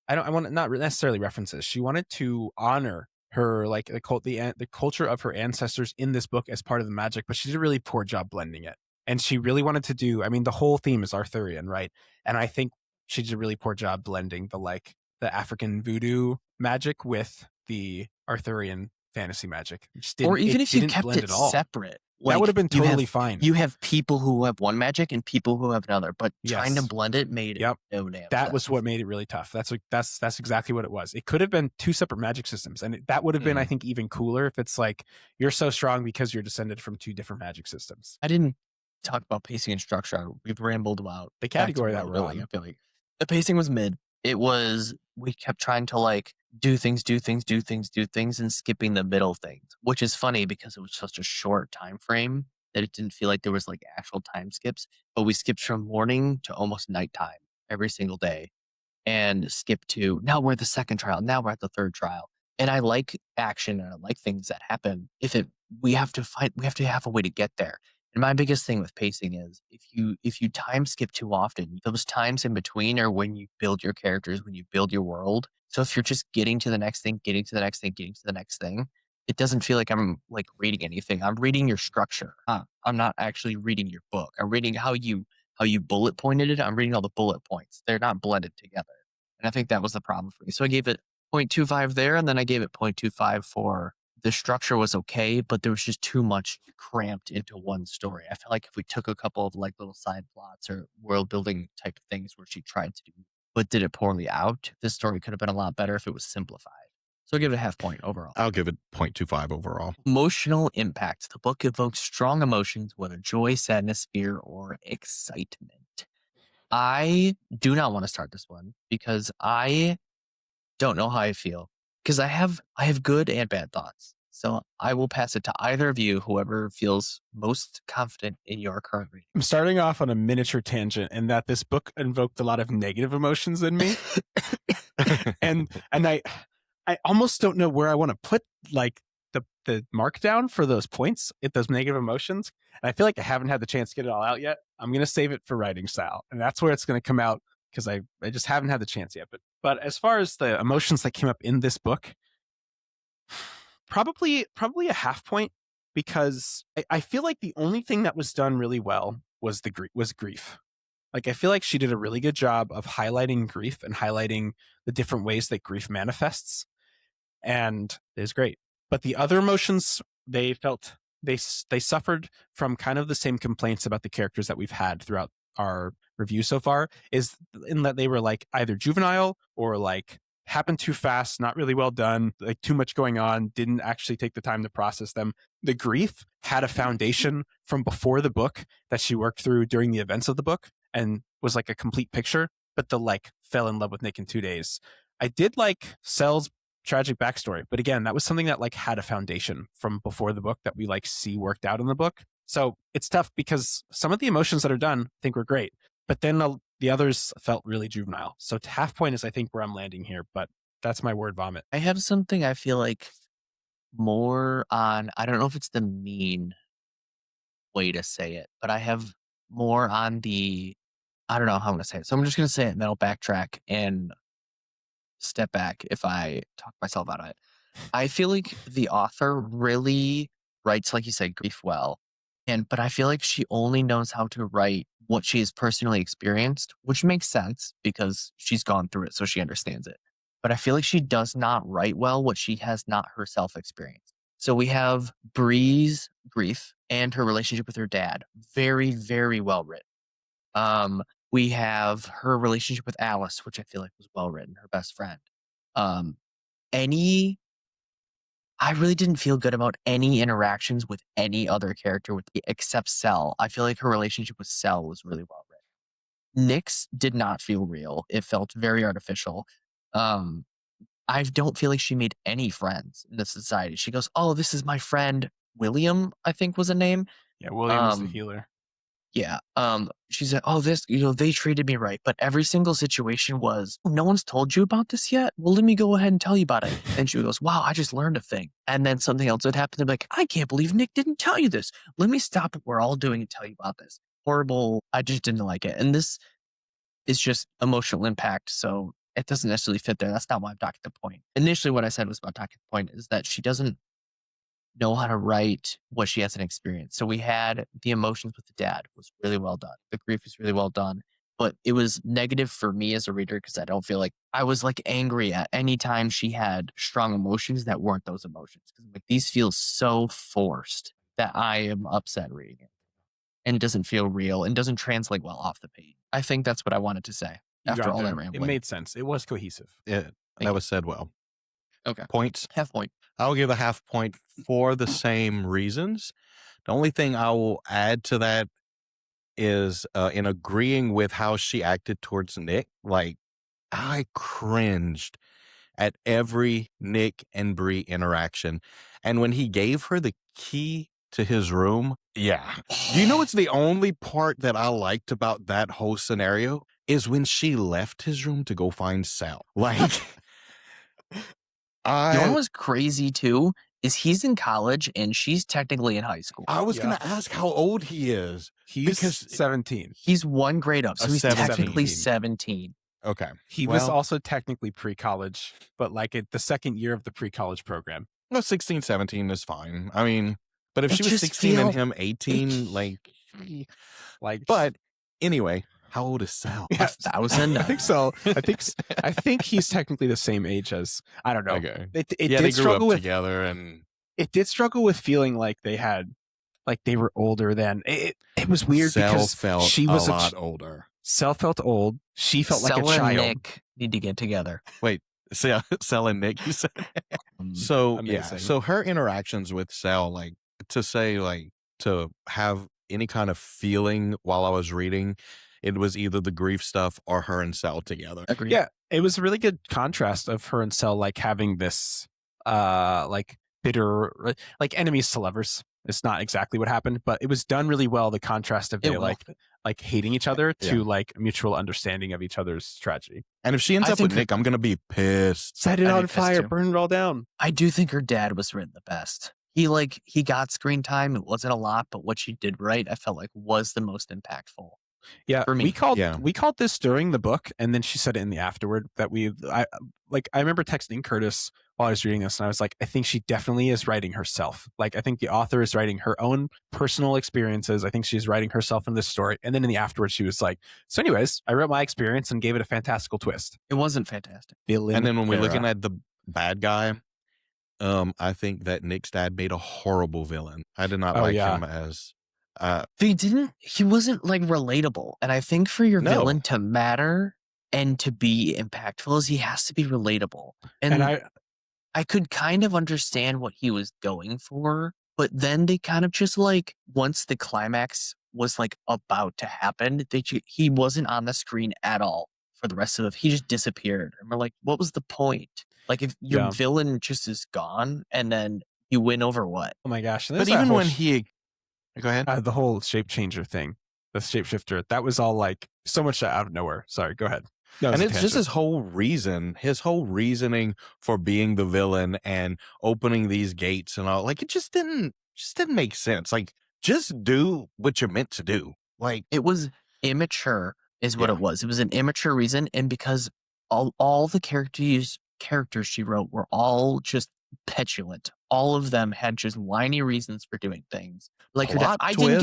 I want not necessarily references. She wanted to honor her like the culture of her ancestors in this book as part of the magic, but she did a really poor job blending it. And she really wanted to do, I mean, the whole theme is Arthurian, right? And I think she did a really poor job blending the African voodoo magic with the Arthurian fantasy magic. Or even if you kept it separate. Like, that would have been totally fine. You have people who have one magic and people who have another, but trying to blend it made no damn sense. That was what made it really tough. That's exactly what it was. It could have been two separate magic systems, and that would have been, I think, even cooler if it's like you're so strong because you're descended from two different magic systems. I didn't talk about pacing and structure. We've rambled about the category that we're on. I feel like the pacing was mid. We kept trying to like do things and skipping the middle things, which is funny because it was such a short time frame that it didn't feel like there was like actual time skips, but we skipped from morning to almost nighttime every single day and skipped to now we're at the second trial. Now we're at the third trial. And I like action and I like things that happen. We have to have a way to get there. And my biggest thing with pacing is if you time skip too often, those times in between are when you build your characters, when you build your world. So if you're just getting to the next thing, it doesn't feel like I'm like reading anything. I'm reading your structure. I'm not actually reading your book. I'm reading how you bullet pointed it. I'm reading all the bullet points. They're not blended together. And I think that was the problem for me. So I gave it 0.25 there, and then I gave it 0.25 for the structure was okay, but there was just too much cramped into one story. I feel like if we took a couple of like little side plots or world building type of things where she tried to do, but did it poorly out, this story could have been a lot better if it was simplified. So I'll give it a half point overall. I'll give it 0.25 overall. Emotional impact. The book evokes strong emotions, whether joy, sadness, fear, or excitement. I do not want to start this one because I don't know how I feel. Because I have good and bad thoughts. So I will pass it to either of you, whoever feels most confident in your current reading. I'm starting off on a miniature tangent in that this book invoked a lot of negative emotions in me. and I almost don't know where I want to put like the mark down for those points, those negative emotions. And I feel like I haven't had the chance to get it all out yet. I'm going to save it for writing style. And that's where it's going to come out because I just haven't had the chance yet. But as far as the emotions that came up in this book, probably a half point, because I feel like the only thing that was done really well was grief. Like I feel like she did a really good job of highlighting grief and highlighting the different ways that grief manifests, and it was great. But the other emotions, they suffered from kind of the same complaints about the characters that we've had throughout our review so far, is in that they were like either juvenile or like happened too fast, not really well done, like too much going on, didn't actually take the time to process them. The grief had a foundation from before the book that she worked through during the events of the book and was like a complete picture, but the like fell in love with Nick in 2 days. I did like Sel's tragic backstory, but again, that was something that like had a foundation from before the book that we like see worked out in the book. So it's tough because some of the emotions that are done I think were great, but then The others felt really juvenile. So half point is, I think, where I'm landing here, but that's my word vomit. I have something I feel like more on, I don't know if it's the mean way to say it, but I have more on the, I don't know how I'm going to say it. So I'm just going to say it and then I'll backtrack and step back if I talk myself out of it. I feel like the author really writes, like you said, grief well. But I feel like she only knows how to write what she has personally experienced, which makes sense because she's gone through it, so she understands it. But I feel like she does not write well what she has not herself experienced. So we have Bree's grief and her relationship with her dad. Very, very well written. We have her relationship with Alice, which I feel like was well written, her best friend. I really didn't feel good about any interactions with any other character except Cell. I feel like her relationship with Cell was really well written. Nyx did not feel real. It felt very artificial. I don't feel like she made any friends in the society. She goes, "Oh, this is my friend William," I think was a name. Yeah, William was the healer. Yeah. She said, "Oh, this, they treated me right." But every single situation was, "No one's told you about this yet? Well, let me go ahead and tell you about it." And she goes, "Wow, I just learned a thing." And then something else would happen. They'd be like, "I can't believe Nick didn't tell you this. Let me stop what we're all doing and tell you about this." Horrible. I just didn't like it. And this is just emotional impact. So it doesn't necessarily fit there. That's not why I'm talking the point. Initially, what I said was about talking the point is that she doesn't know how to write what she hasn't experienced. So we had the emotions with the dad was really well done. The grief was really well done, but it was negative for me as a reader because I don't feel like I was like angry at any time she had strong emotions that weren't those emotions. Because like these feel so forced that I am upset reading it, and it doesn't feel real and doesn't translate well off the page. I think that's what I wanted to say after all that rambling. It made sense. It was cohesive. That was said well. Okay. Points. Half point. I'll give a half point for the same reasons. The only thing I will add to that is in agreeing with how she acted towards Nick, like I cringed at every Nick and Bree interaction. And when he gave her the key to his room, yeah. Do you know what's the only part that I liked about that whole scenario is when she left his room to go find Sal. Like You know what was crazy too is he's in college and she's technically in high school. I was going to ask how old he is. He's 17. He's one grade up, so he's 17. technically 17. Okay. He was also technically pre-college, but like the second year of the pre-college program. No, 16, 17 is fine. I mean, but if she was 16 and him 18, but anyway, how old is Sal? Yeah, 1,000. I think so. I think he's technically the same age as, I don't know. Okay. It they did grew struggle up together, and it did struggle with feeling like they were older than it was weird. Sal because felt she was a lot older. Sal felt old. She felt like a Sal child. and Nick need to get together. Wait, Sal and Nick, you said? So amazing. yeah, so her interactions with Sal, like to have any kind of feeling while I was reading, it was either the grief stuff or her and Sal together. Agreed. Yeah, it was a really good contrast of her and Sal like having this like bitter, like enemies to lovers. It's not exactly what happened, but it was done really well. The contrast of they like hating each other to like mutual understanding of each other's tragedy. And if she ends up with Nick, I'm gonna be pissed. Set it on fire, burn it all down. I do think her dad was written the best. He got screen time. It wasn't a lot, but what she did right, I felt like was the most impactful. Yeah, for me. we called this during the book, and then she said it in the afterward that I remember texting Curtis while I was reading this, and I was like, I think she definitely is writing herself. Like, I think the author is writing her own personal experiences. I think she's writing herself in this story. And then in the afterward, she was like, so anyways, I wrote my experience and gave it a fantastical twist. It wasn't fantastic. And then when we're looking at the bad guy, I think that Nick's dad made a horrible villain. I did not like him as... he wasn't like relatable. And I think for your villain to matter and to be impactful is he has to be relatable. And I could kind of understand what he was going for, but then they kind of just like, once the climax was like about to happen, he wasn't on the screen at all for the rest of he just disappeared. And we're like, what was the point? Like if your villain just is gone and then you win over what? Oh my gosh. But even when he... Go ahead. The whole shape changer thing. the shapeshifter. That was all like so much out of nowhere. Sorry, go ahead. And it's just his whole reasoning for being the villain and opening these gates and all. Like, it just didn't make sense. Like, just do what you're meant to do. Like, it was immature is what it was. It was an immature reason. And because all the characters she wrote were all just petulant. All of them had just whiny reasons for doing things. Like I didn't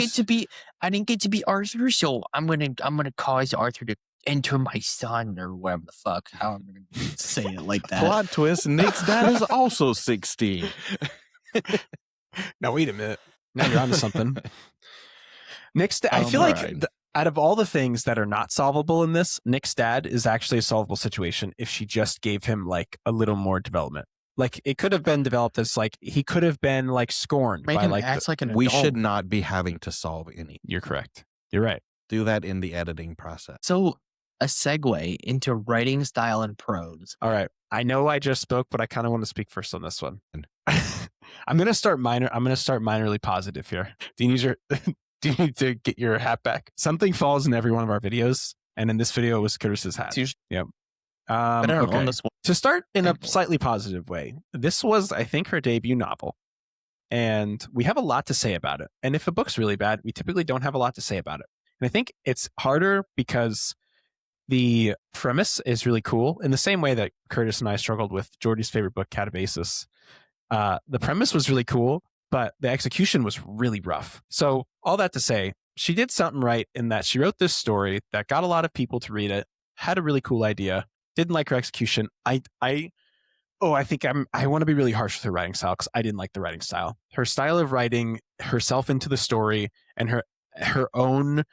get to be Arthur, so I'm gonna cause Arthur to enter my son or whatever the fuck. How I'm gonna say it like that. Plot twist, Nick's dad is also 16. Now wait a minute. Now you're onto something. Nick's dad, I feel like out of all the things that are not solvable in this, Nick's dad is actually a solvable situation if she just gave him like a little more development. Like, it could have been developed as like he could have been like scorned by like an we adult. should not be having to solve any. You're correct. You're right. Do that in the editing process. So a segue into writing style and prose. All right. I know I just spoke, but I kind of want to speak first on this one. I'm gonna start minorly positive here. Do you need to get your hat back? Something falls in every one of our videos, and in this video it was Curtis's hat. Yep. But I don't own this one. To start in a slightly positive way, this was, I think, her debut novel. And we have a lot to say about it. And if a book's really bad, we typically don't have a lot to say about it. And I think it's harder because the premise is really cool. In the same way that Curtis and I struggled with Jordy's favorite book, Catabasis. The premise was really cool, but the execution was really rough. So all that to say, she did something right in that she wrote this story that got a lot of people to read it, had a really cool idea. Didn't like her execution. I want to be really harsh with her writing style because I didn't like the writing style. Her style of writing herself into the story and her own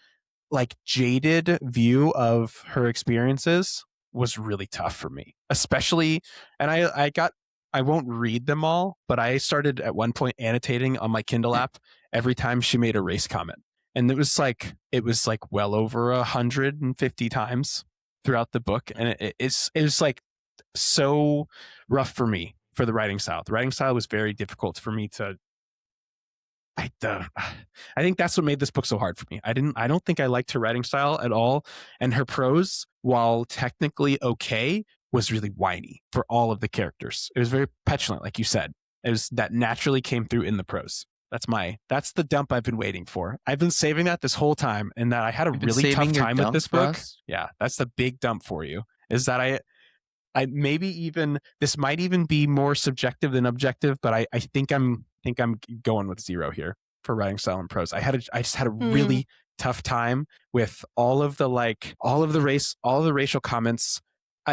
like jaded view of her experiences was really tough for me. Especially, and I won't read them all, but I started at one point annotating on my Kindle app every time she made a race comment. And it was like well over 150 times throughout the book, and it was like so rough for me for the writing style. The writing style was very difficult for me to. I think that's what made this book so hard for me. I don't think I liked her writing style at all, and her prose, while technically okay, was really whiny for all of the characters. It was very petulant, like you said. It was that naturally came through in the prose. That's the dump I've been waiting for. I've been saving that this whole time, and that I had a really tough time with this book. Yeah, that's the big dump for you. Is that I maybe even this might even be more subjective than objective, but I think I'm going with 0 here for writing style and prose. I just had a really tough time with all of the racial comments,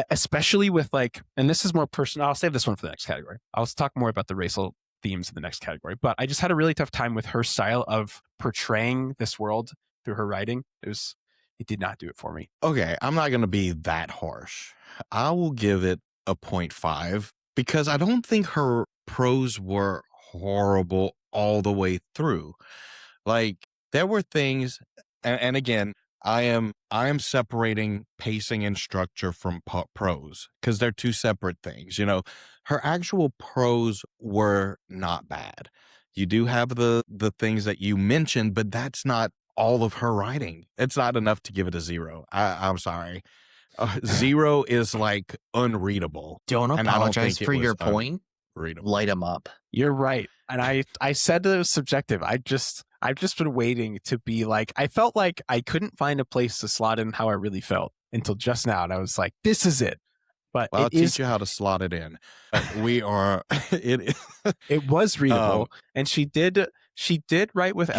especially with like, and this is more personal. I'll save this one for the next category. I'll talk more about the racial themes in the next category, but I just had a really tough time with her style of portraying this world through her writing. It did not do it for me. Okay, I'm not going to be that harsh. I will give it a 0.5 because I don't think her prose were horrible all the way through. Like, there were things, and again, I am separating pacing and structure from prose because they're two separate things. You know, her actual prose were not bad. You do have the things that you mentioned, but that's not all of her writing. It's not enough to give it a 0. I'm sorry. 0 is like unreadable. Don't apologize for your point. Light them up. You're right. And I said that it was subjective. I've just been waiting to be like, I felt like I couldn't find a place to slot in how I really felt until just now. And I was like, this is it. But I'll teach you how to slot it in. We are, it was readable. And she did write with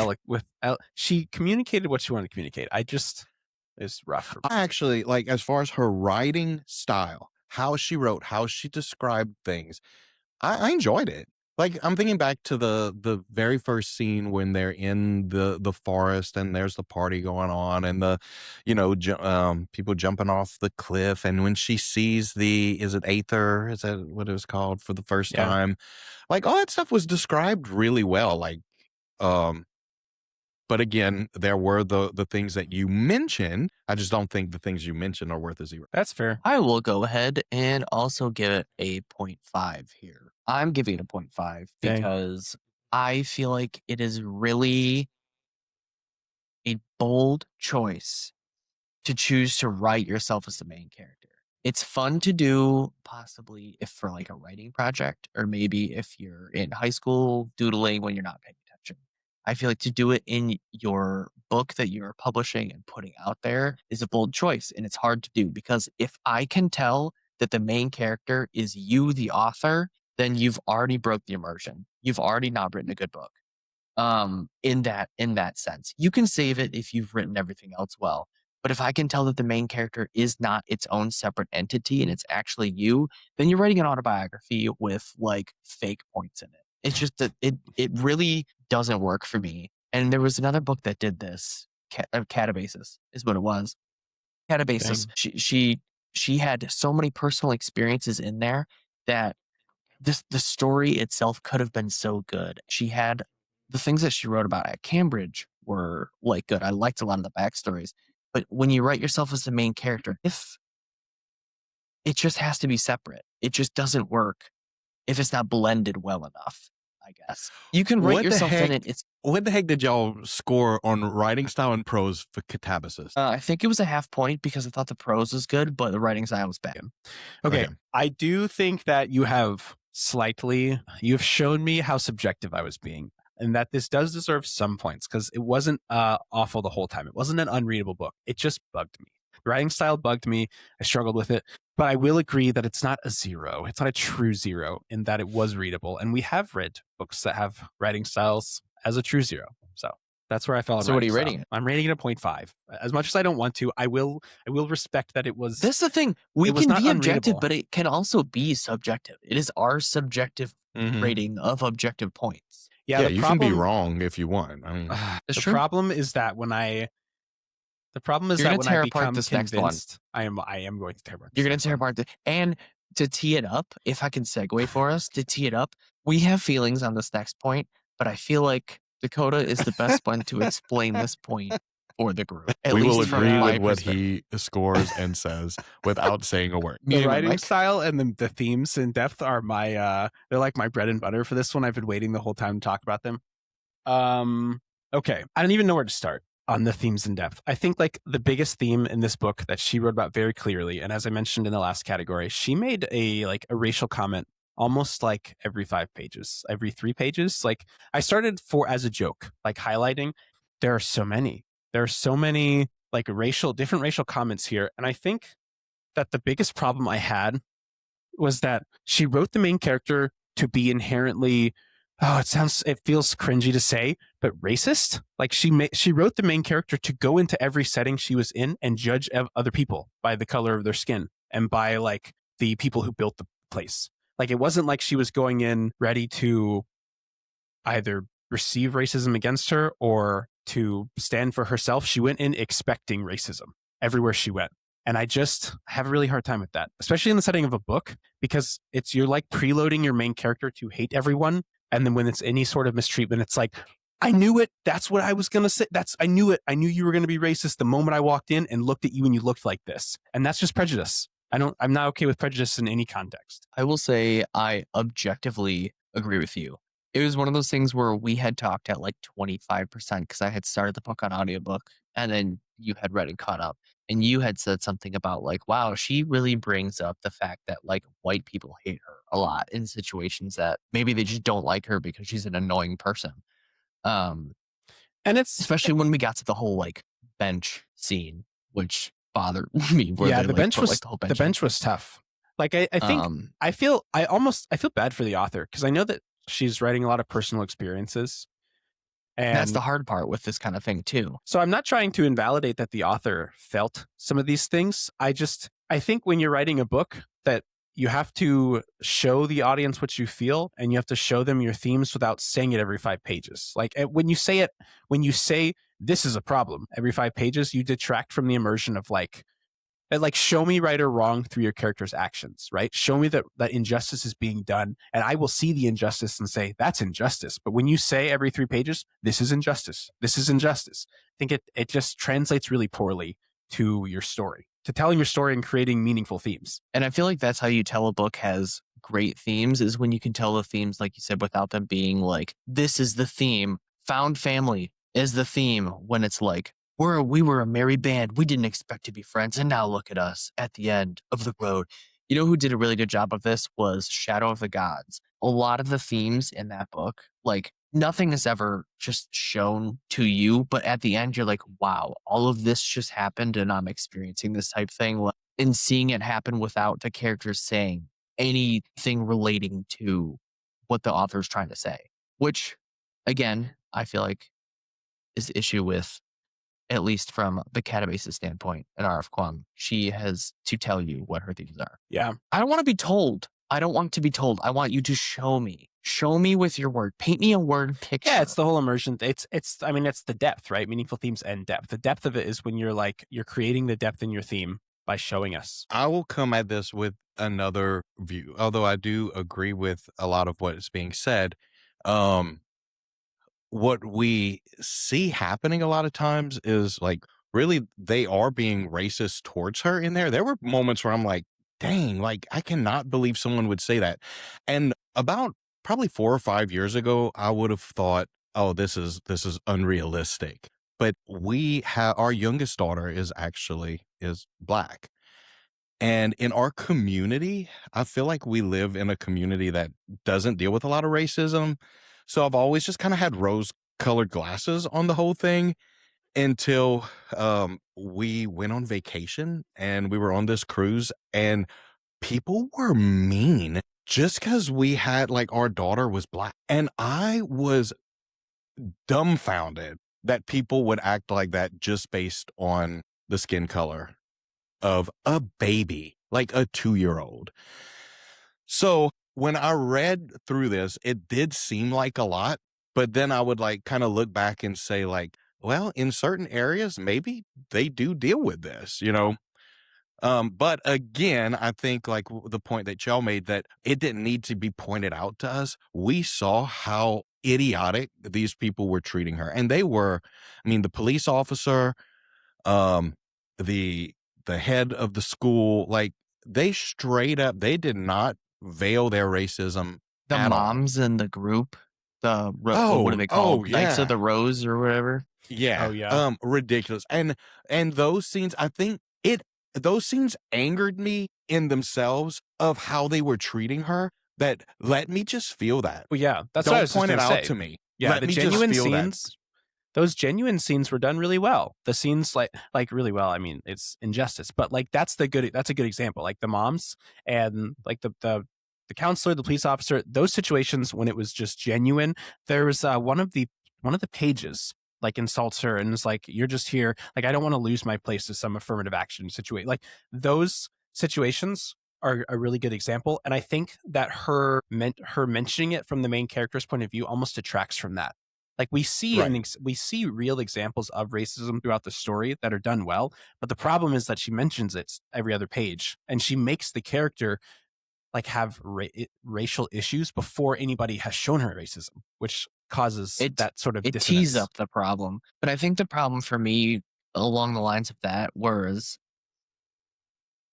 she communicated what she wanted to communicate. It's rough for me. I actually, like, as far as her writing style, how she wrote, how she described things, I enjoyed it. Like, I'm thinking back to the very first scene when they're in the forest and there's the party going on and the, people jumping off the cliff. And when she sees is it Aether? Is that what it was called for the first time? Like, all that stuff was described really well. Like, but again, there were the things that you mentioned. I just don't think the things you mentioned are worth a 0. That's fair. I will go ahead and also give it a 0.5 here. I'm giving it a 0.5 because I feel like it is really a bold choice to choose to write yourself as the main character. It's fun to do, possibly if for like a writing project, or maybe if you're in high school doodling when you're not paying attention. I feel like to do it in your book that you're publishing and putting out there is a bold choice. And it's hard to do because if I can tell that the main character is you, the author, then you've already broke the immersion. You've already not written a good book. In that sense, you can save it if you've written everything else well. But if I can tell that the main character is not its own separate entity and it's actually you, then you're writing an autobiography with like fake points in it. It's just that it really doesn't work for me. And there was another book that did this. Catabasis is what it was. Catabasis. She had so many personal experiences in there that the story itself could have been so good. She had the things that she wrote about at Cambridge were like good. I liked a lot of the backstories. But when you write yourself as the main character, if it just has to be separate, it just doesn't work if it's not blended well enough, I guess. You can write yourself in it. What the heck did y'all score on writing style and prose for Catabasis? I think it was a half point because I thought the prose was good, but the writing style was bad. Okay. I do think that you've shown me how subjective I was being, and that this does deserve some points because it wasn't awful the whole time. It wasn't an unreadable book. It just bugged me. The writing style bugged me. I struggled with it, but I will agree that it's not a 0. It's not a true 0 in that it was readable. And we have read books that have writing styles as a true 0. So that's where I fell. So what are you rating it? I'm rating it a 0.5. As much as I don't want to, I will respect that it was. This is the thing. We can be objective, but it can also be subjective. It is our subjective rating of objective points. Yeah, you can be wrong if you want. I mean, the problem is that when I become convinced, I am going to tear apart. You're going to tear apart. And to tee it up, if I can segue for us, we have feelings on this next point, but I feel like Dakota is the best one to explain this point for the group. We will agree with what he scores and says without saying a word. The writing style and the themes in depth are they're like my bread and butter for this one. I've been waiting the whole time to talk about them. Okay. I don't even know where to start on the themes in depth. I think like the biggest theme in this book that she wrote about very clearly, and as I mentioned in the last category, she made a racial comment almost like every 5 pages, every 3 pages. Like I started as a joke, like highlighting. There are so many like different racial comments here. And I think that the biggest problem I had was that she wrote the main character to be inherently, it feels cringy to say, but racist. Like she wrote the main character to go into every setting she was in and judge other people by the color of their skin and by like the people who built the place. Like it wasn't like she was going in ready to either receive racism against her or to stand for herself. She went in expecting racism everywhere she went. And I just have a really hard time with that, especially in the setting of a book, because you're like preloading your main character to hate everyone. And then when it's any sort of mistreatment, it's like, I knew it. That's what I was going to say. I knew it. I knew you were going to be racist the moment I walked in and looked at you and you looked like this. And that's just prejudice. I'm not okay with prejudice in any context. I will say I objectively agree with you. It was one of those things where we had talked at like 25% because I had started the book on audiobook and then you had read and caught up. And you had said something about like, wow, she really brings up the fact that like white people hate her a lot in situations that maybe they just don't like her because she's an annoying person. And it's especially when we got to the whole like bench scene, which bothered me. The bench was tough. Like I think I feel bad for the author because I know that she's writing a lot of personal experiences. And that's the hard part with this kind of thing too. So I'm not trying to invalidate that the author felt some of these things. I think when you're writing a book that you have to show the audience what you feel and you have to show them your themes without saying it every 5 pages. Like when you say this is a problem every 5 pages, you detract from the immersion of like show me right or wrong through your character's actions, right? Show me that injustice is being done and I will see the injustice and say, that's injustice. But when you say every 3 pages, this is injustice, this is injustice, I think it just translates really poorly to your story, to telling your story and creating meaningful themes. And I feel like that's how you tell a book has great themes is when you can tell the themes, like you said, without them being like, this is the theme, found family, is the theme when it's like, we were a merry band. We didn't expect to be friends. And now look at us at the end of the road. You know who did a really good job of this was Shadow of the Gods. A lot of the themes in that book, like nothing is ever just shown to you, but at the end you're like, wow, all of this just happened and I'm experiencing this type thing. And seeing it happen without the characters saying anything relating to what the author is trying to say, which again, I feel like is the issue with, at least from the Catabase's standpoint, and RF Kwong. She has to tell you what her themes are. Yeah. I don't want to be told. I don't want to be told. I want you to show me. Show me with your word. Paint me a word picture. Yeah, it's the whole immersion. It's the depth, right? Meaningful themes and depth. The depth of it is when you're creating the depth in your theme by showing us. I will come at this with another view, although I do agree with a lot of what is being said. What we see happening a lot of times is like, really, they are being racist towards her in there. There were moments where I'm like, dang, like, I cannot believe someone would say that. And about probably 4 or 5 years ago, I would have thought, oh, this is unrealistic. But our youngest daughter is Black. And in our community, I feel like we live in a community that doesn't deal with a lot of racism. So I've always just kind of had rose-colored glasses on the whole thing until we went on vacation and we were on this cruise and people were mean just because we had, like, our daughter was Black. And I was dumbfounded that people would act like that just based on the skin color of a baby, like a 2-year-old. So when I read through this, it did seem like a lot, but then I would like kind of look back and say like, well, in certain areas, maybe they do deal with this, you know? But again, I think like the point that y'all made, that it didn't need to be pointed out to us. We saw how idiotic these people were treating her. And they were, I mean, the police officer, the head of the school, like they straight up, they did not veil their racism. The moms in the group, what do they call Knights of the Rose or whatever? Yeah. Oh yeah. Ridiculous. And those scenes, I think those scenes angered me in themselves of how they were treating her. That let me just feel that. Well, yeah, that's Don't what I was point it out to me. Yeah, let the me genuine just feel scenes. That. Those genuine scenes were done really well. The scenes like really well. I mean, it's injustice, but like that's a good example. Like the moms and like the counselor, the police officer, those situations when it was just genuine. There was one of the pages like insults her and is like, "You're just here. Like I don't want to lose my place to some affirmative action situation." Like those situations are a really good example, and I think that her mentioning it from the main character's point of view almost detracts from that. Like we see we see real examples of racism throughout the story that are done well, but the problem is that she mentions it every other page, and she makes the character like have racial issues before anybody has shown her racism, which causes that sort of dissonance. Tees up the problem. But I think the problem for me along the lines of that was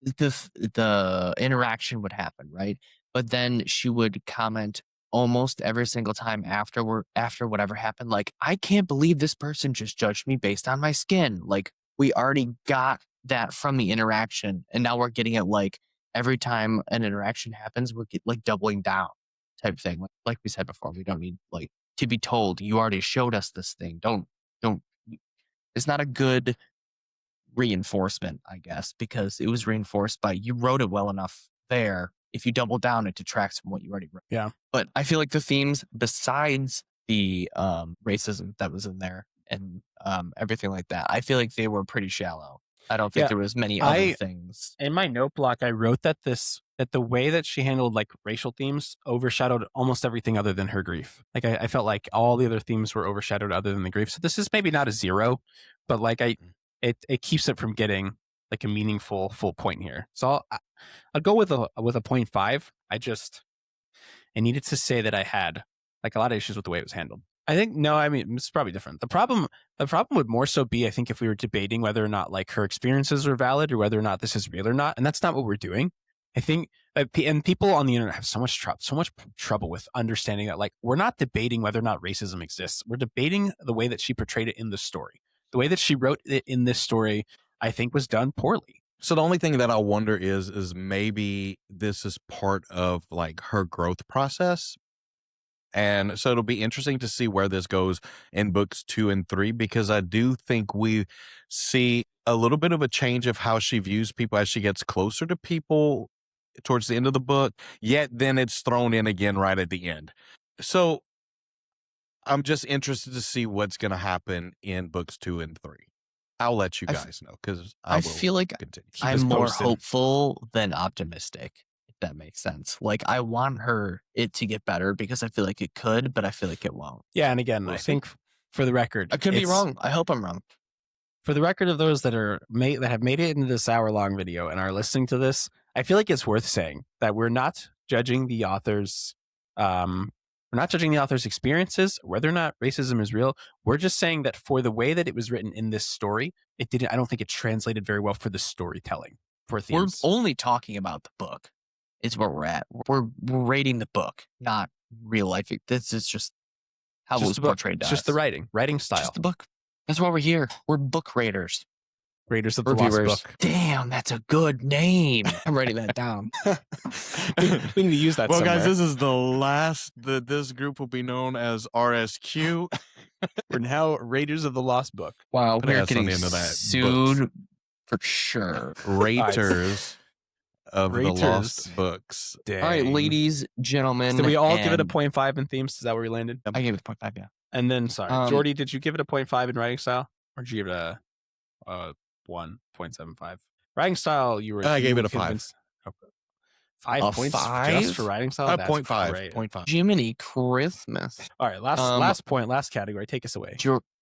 the interaction would happen, right? But then she would comment almost every single time after whatever happened, like, I can't believe this person just judged me based on my skin. Like, we already got that from the interaction, and now we're getting it like every time an interaction happens, we're like doubling down type thing. Like we said before, we don't need like to be told, you already showed us this thing. Don't. It's not a good reinforcement, I guess, because it was reinforced by you wrote it well enough there. If you double down, it detracts from what you already wrote. Yeah. But I feel like the themes, besides the racism that was in there and everything like that, I feel like they were pretty shallow. I don't think there was many other things. In my note block, I wrote that the way that she handled like racial themes overshadowed almost everything other than her grief. Like I felt like all the other themes were overshadowed other than the grief. So this is maybe not a 0, but like it keeps it from getting like a meaningful full point here. So I'll go with a 0.5. I needed to say that I had like a lot of issues with the way it was handled. I think it's probably different. The problem would more so be, I think, if we were debating whether or not like her experiences were valid or whether or not this is real or not, and that's not what we're doing. I think and people on the internet have so much trouble with understanding that, like, we're not debating whether or not racism exists. We're debating the way that she portrayed it in the story. The way that she wrote it in this story, I think, was done poorly. So the only thing that I wonder is maybe this is part of like her growth process. And so it'll be interesting to see where this goes in books 2 and 3, because I do think we see a little bit of a change of how she views people as she gets closer to people towards the end of the book, yet then it's thrown in again right at the end. So I'm just interested to see what's going to happen in books 2 and 3. I'll let you guys know, because I feel like continue. I'm more hopeful than optimistic, if that makes sense. Like, I want it to get better because I feel like it could, but I feel like it won't. Yeah, and again, I think for the record, I could be wrong. I hope I'm wrong. For the record of those that have made it into this hour-long video and are listening to this, I feel like it's worth saying that we're not judging the author's experiences, whether or not racism is real. We're just saying that for the way that it was written in this story, I don't think it translated very well for the storytelling. For themes. We're only talking about the book. Is where we're at. We're rating the book, not real life. This is just how it was portrayed. It's just the writing style. Just the book. That's why we're here. We're book raiders. Raiders of the Lost Book. Damn, that's a good name. I'm writing that down. We need to use that. Well, somewhere. guys, this is the last. This group will be known as RSQ. We're now Raiders of the Lost Book. Wow, we're getting sued for sure. Raiders of the Lost Books. Dang. All right, ladies, gentlemen. Did we all give it a 0.5 in themes? Is that where we landed? I gave it a 0.5, yeah. And then, sorry, Jordy, did you give it a 0.5 in writing style? Or did you give it a 1.75? Writing style, I gave it a 5. Okay. 5 points just for writing style? 0.5. Jiminy Christmas. All right, last point, last category. Take us away.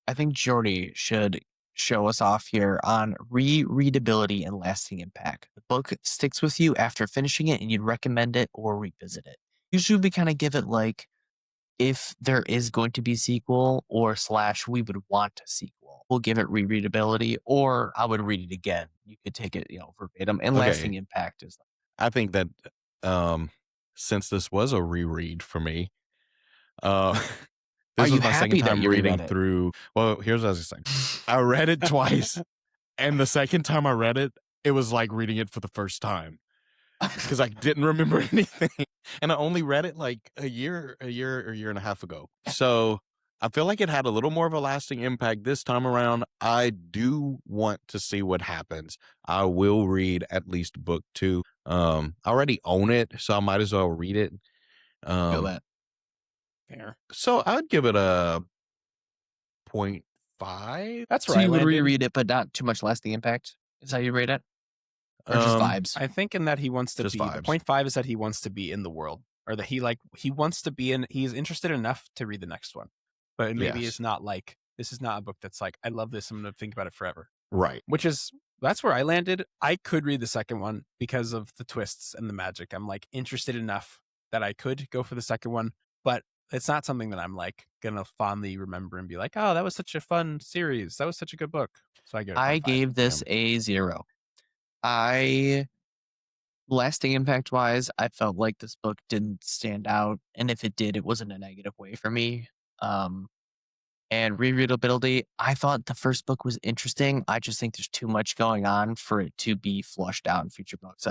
I think Jordy should show us off here on rereadability and lasting impact. The book sticks with you after finishing it, and you'd recommend it or revisit it. Usually we kind of give it like, if there is going to be a sequel or / we would want a sequel, we'll give it rereadability, or I would read it again. You could take it, verbatim, and lasting impact is. I think that since this was a reread for me, this was my second time reading through. Well, here's what I was saying. I read it twice, and the second time I read it, it was like reading it for the first time. Because I didn't remember anything, and I only read it like a year and a half ago. So I feel like it had a little more of a lasting impact this time around. I do want to see what happens. I will read at least book 2. I already own it, so I might as well read it. Feel that. Fair. So I'd give it a 0.5. That's right. So you would reread it, but not too much lasting impact. Is how you rate it? Or just vibes? I think in that he wants to be. The 0.5 is that he wants to be in the world, or that he wants to be in. He's interested enough to read the next one, but maybe it's not like, this is not a book that's like, I love this, I'm going to think about it forever. Right. That's where I landed. I could read the second one because of the twists and the magic. I'm like interested enough that I could go for the second one, but it's not something that I'm like gonna fondly remember and be like, oh, that was such a fun series. That was such a good book. So I gave this a 0. Lasting impact wise, I felt like this book didn't stand out, and if it did, it was in a negative way for me. And rereadability, I thought the first book was interesting. I just think there's too much going on for it to be flushed out in future books.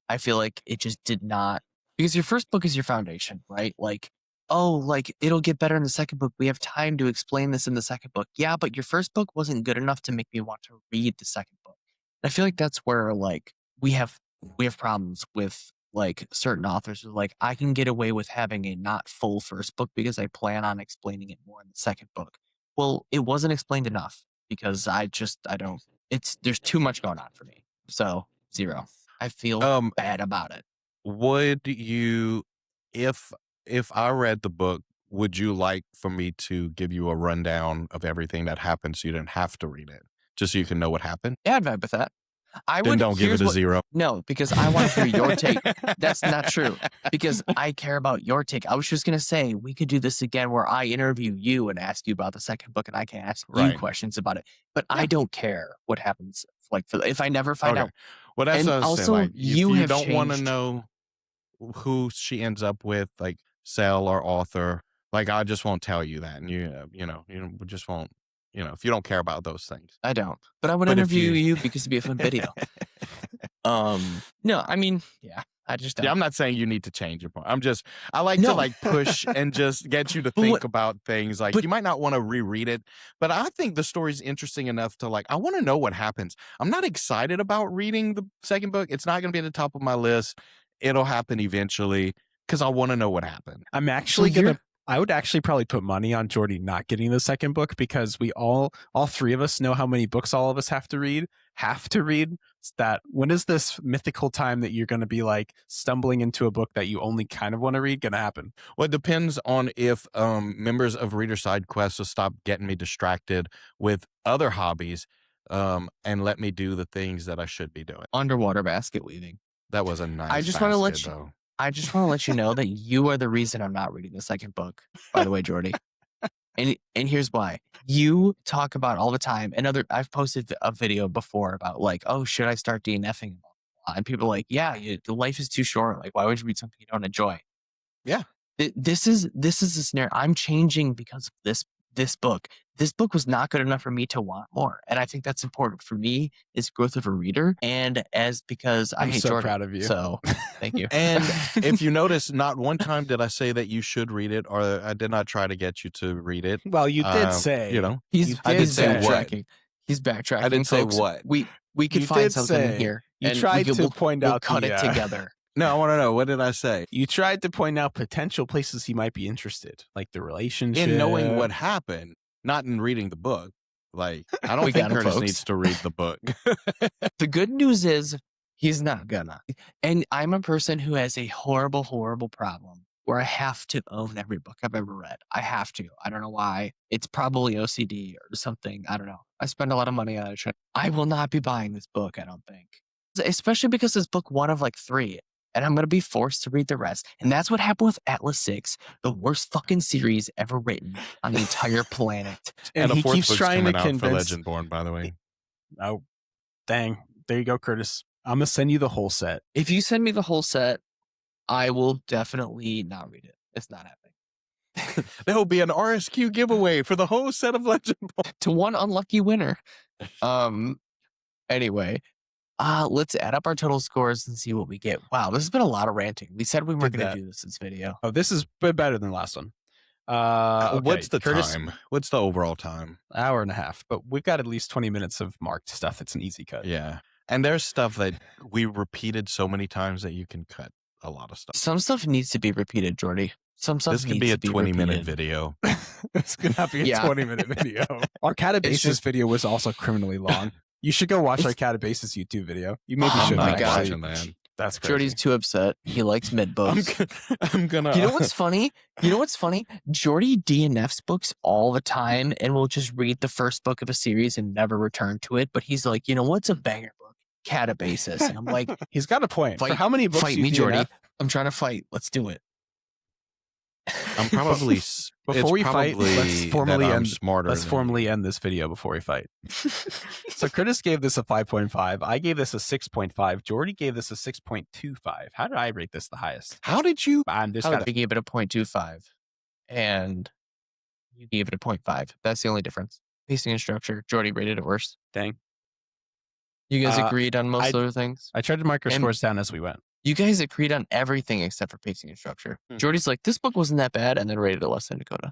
I feel like it just did not, because your first book is your foundation, right? Like, it'll get better in the second book. We have time to explain this in the second book. Yeah, but your first book wasn't good enough to make me want to read the second book. I feel like that's where we have problems with certain authors. I can get away with having a not full first book because I plan on explaining it more in the second book. Well, it wasn't explained enough because there's too much going on for me. So 0. I feel bad about it. Would you, if I read the book, would you like for me to give you a rundown of everything that happened so you didn't have to read it, just so you can know what happened? Yeah, I'd vibe with that. Don't give it a 0. No, because I want to hear your take. That's not true, because I care about your take. I was just going to say, we could do this again where I interview you and ask you about the second book, and I can ask you questions about it. But I don't care what happens. If I never find out. Well, that's And what I was saying. also, Like, if you you have don't want to changed. know who she ends up with, like Cell or Author, like I just won't tell you that, and you just won't. If you don't care about those things, I don't. But I would But if interview you- you because it'd be a fun video. No, I mean, yeah, I just don't. Yeah, I'm not saying you need to change your point. I like No. to like push and just get you to But think what- about things. Like but- you might not want to reread it, but I think the story's interesting enough to like, I want to know what happens. I'm not excited about reading the second book. It's not going to be at the top of my list. It'll happen eventually because I want to know what happened. I'm actually I would actually probably put money on Jordy not getting the second book because we all three of us know how many books all of us have to read. It's that when is this mythical time that you're going to be like stumbling into a book that you only kind of want to read going to happen? Well, it depends on if members of Reader Side Quests will stop getting me distracted with other hobbies and let me do the things that I should be doing. Underwater basket weaving. That was a nice I just want to let you. though. I just want to let you know that you are the reason I'm not reading the second book. By the way, Jordy. And here's why. You talk about all the time, and I've posted a video before about like, oh, should I start DNFing? And people are like, yeah, the life is too short. Like, why would you read something you don't enjoy? Yeah. This is the scenario. I'm changing because of this book. This book was not good enough for me to want more. And I think that's important for me is growth of a reader. And because I I'm hate so Jordan. proud of you. So thank you. And if you notice, not one time did I say that you should read it, or I did not try to get you to read it. Well, you did say, He's say what? backtracking. He's backtracking. I didn't say folks. what. We could You find did something in say- here. you and tried to we'll point out cut the, it together. No, I want to know, what did I say? You tried to point out potential places he might be interested, like the relationship. In knowing what happened, not in reading the book. Like, I don't We think got him, Curtis folks. needs to read the book. The good news is he's not gonna. And I'm a person who has a horrible, horrible problem where I have to own every book I've ever read. I have to. I don't know why. It's probably OCD or something. I don't know. I spend a lot of money on it. I will not be buying this book, I don't think. Especially because it's book one of like 3. And I'm going to be forced to read the rest. And that's what happened with Atlas 6, the worst fucking series ever written on the entire planet. And a he fourth keeps book's trying to coming out convince. for Legendborn, by the way. Oh, dang! There you go, Curtis. I'm gonna send you the whole set. If you send me the whole set, I will definitely not read it. It's not happening. There will be an RSQ giveaway for the whole set of Legendborn. To one unlucky winner. Anyway, let's add up our total scores and see what we get. Wow, this has been a lot of ranting. We said we weren't Did going that. to do this video. Oh, this is better than the last one. Okay, What's the Curtis, time? What's the overall time? Hour and a half, but we've got at least 20 minutes of marked stuff. It's an easy cut. Yeah. And there's stuff that we repeated so many times that you can cut a lot of stuff. Some stuff needs to be repeated, Jordy. Some stuff This could needs be a to be 20-minute repeated. video. It's gonna be a Yeah. 20-minute video. Our Catabasis just- video was also criminally long. You should go watch our Catabasis YouTube video. You maybe Oh should. my not God. watching that. That's crazy. Jordy's too upset. He likes mid books. I'm gonna. You know what's funny? Jordy DNFs books all the time and will just read the first book of a series and never return to it. But he's like, you know what's a banger book? Catabasis. And I'm like, He's got a point. For Fight- how many books fight do you me, Jordy. DNF? I'm trying to fight. Let's do it. I'm probably Before we fight, let's formally that I'm end. smarter. Let's than formally end this video before we fight. So Curtis gave this a 5.5. I gave this a 6.5. Jordy gave this a 6.25. How did I rate this the highest? How did you? I'm just I got gave it a 0.25 and you gave it a 0.5. That's the only difference. Pacing and structure. Jordy rated it worse. dang. You guys Uh, agreed on most other things? I tried to mark our And- scores down as we went. You guys agreed on everything except for pacing and structure. Jordy's like, this book wasn't that bad, and then rated it less than Dakota.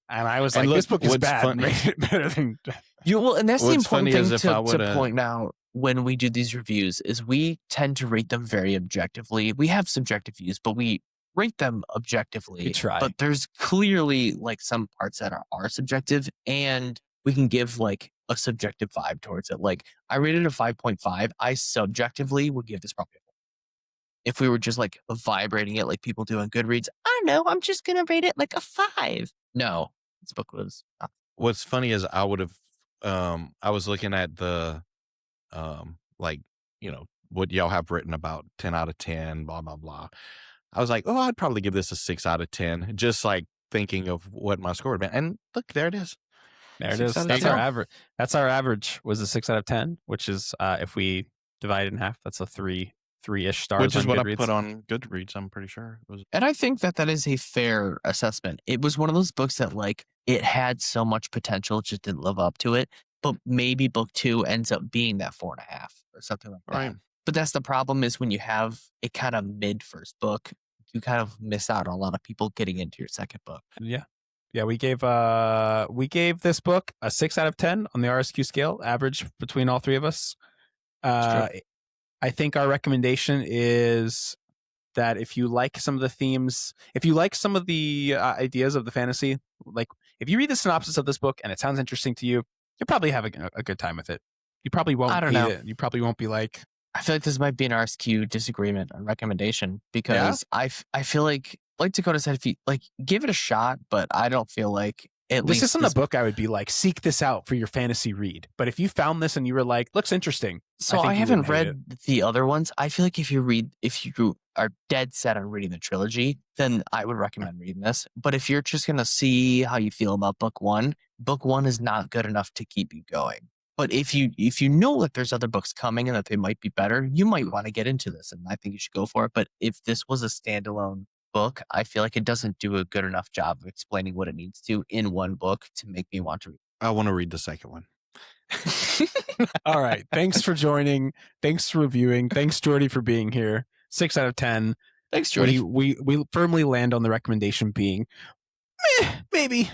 And I was And like, look, this book is what's bad. funny- Rate it better than. And that's the What's important funny thing is if I to would've- point out when we do these reviews is we tend to rate them very objectively. We have subjective views, but we rate them objectively. We try. But there's clearly like some parts that are subjective, and we can give like a subjective vibe towards it. Like I rated a 5.5. I subjectively would give this probably a 4. If we were just like vibrating it like people do on Goodreads, I don't know, I'm just going to rate it like a 5. No, this book was not. What's funny is I would have. I was looking at the, like, what y'all have written about 10 out of 10, blah blah blah. I was like, oh, I'd probably give this a 6 out of 10, just like thinking of what my score would be. And look, there it is. There it 6 is. out of That's 10. our average. That's our average was a 6 out of 10, which is if we divided in half. That's a 3-ish stars. Which is on what Goodreads. I put on Goodreads, I'm pretty sure. And I think that is a fair assessment. It was one of those books that like it had so much potential, it just didn't live up to it. But maybe book 2 ends up being that 4.5 or something like that. Right. But that's the problem is when you have a kind of mid first book, you kind of miss out on a lot of people getting into your second book. Yeah. Yeah, we gave this book a 6 out of 10 on the RSQ scale, average between all three of us. I think our recommendation is that if you like some of the themes, if you like some of the ideas of the fantasy, like if you read the synopsis of this book and it sounds interesting to you, you'll probably have a good time with it. You probably won't hate it. You probably won't be like... I feel like this might be an RSQ disagreement on recommendation because I feel like Dakota said, if you like, give it a shot, but I don't feel like this isn't a book I would be like, seek this out for your fantasy read. But if you found this and you were like, looks interesting. So I haven't read the other ones. I feel like if you are dead set on reading the trilogy, then I would recommend reading this. But if you're just going to see how you feel about book one is not good enough to keep you going. But if you know that there's other books coming and that they might be better, you might want to get into this. And I think you should go for it. But if this was a standalone book, I feel like it doesn't do a good enough job of explaining what it needs to in one book to make me want to read. I want to read the second one. All right. Thanks for joining. Thanks for reviewing. Thanks, Jordy, for being here. 6 out of 10. Thanks, Jordy. We firmly land on the recommendation being maybe.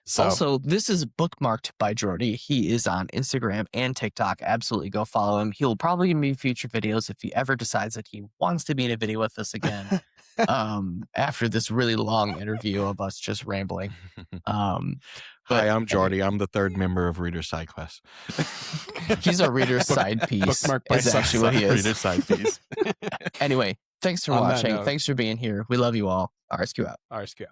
So. Also, this is Bookmarked by Jordy. He is on Instagram and TikTok. Absolutely go follow him. He'll probably give me future videos if he ever decides that he wants to be in a video with us again. After this really long interview of us just rambling. Hi, I'm Jordy. I'm the third member of Reader's Side Quest. He's a reader's side piece. Bookmarked by is actually what he is. Reader's side piece. Anyway, thanks for watching. Thanks for being here. We love you all. RSQ out. RSQ out.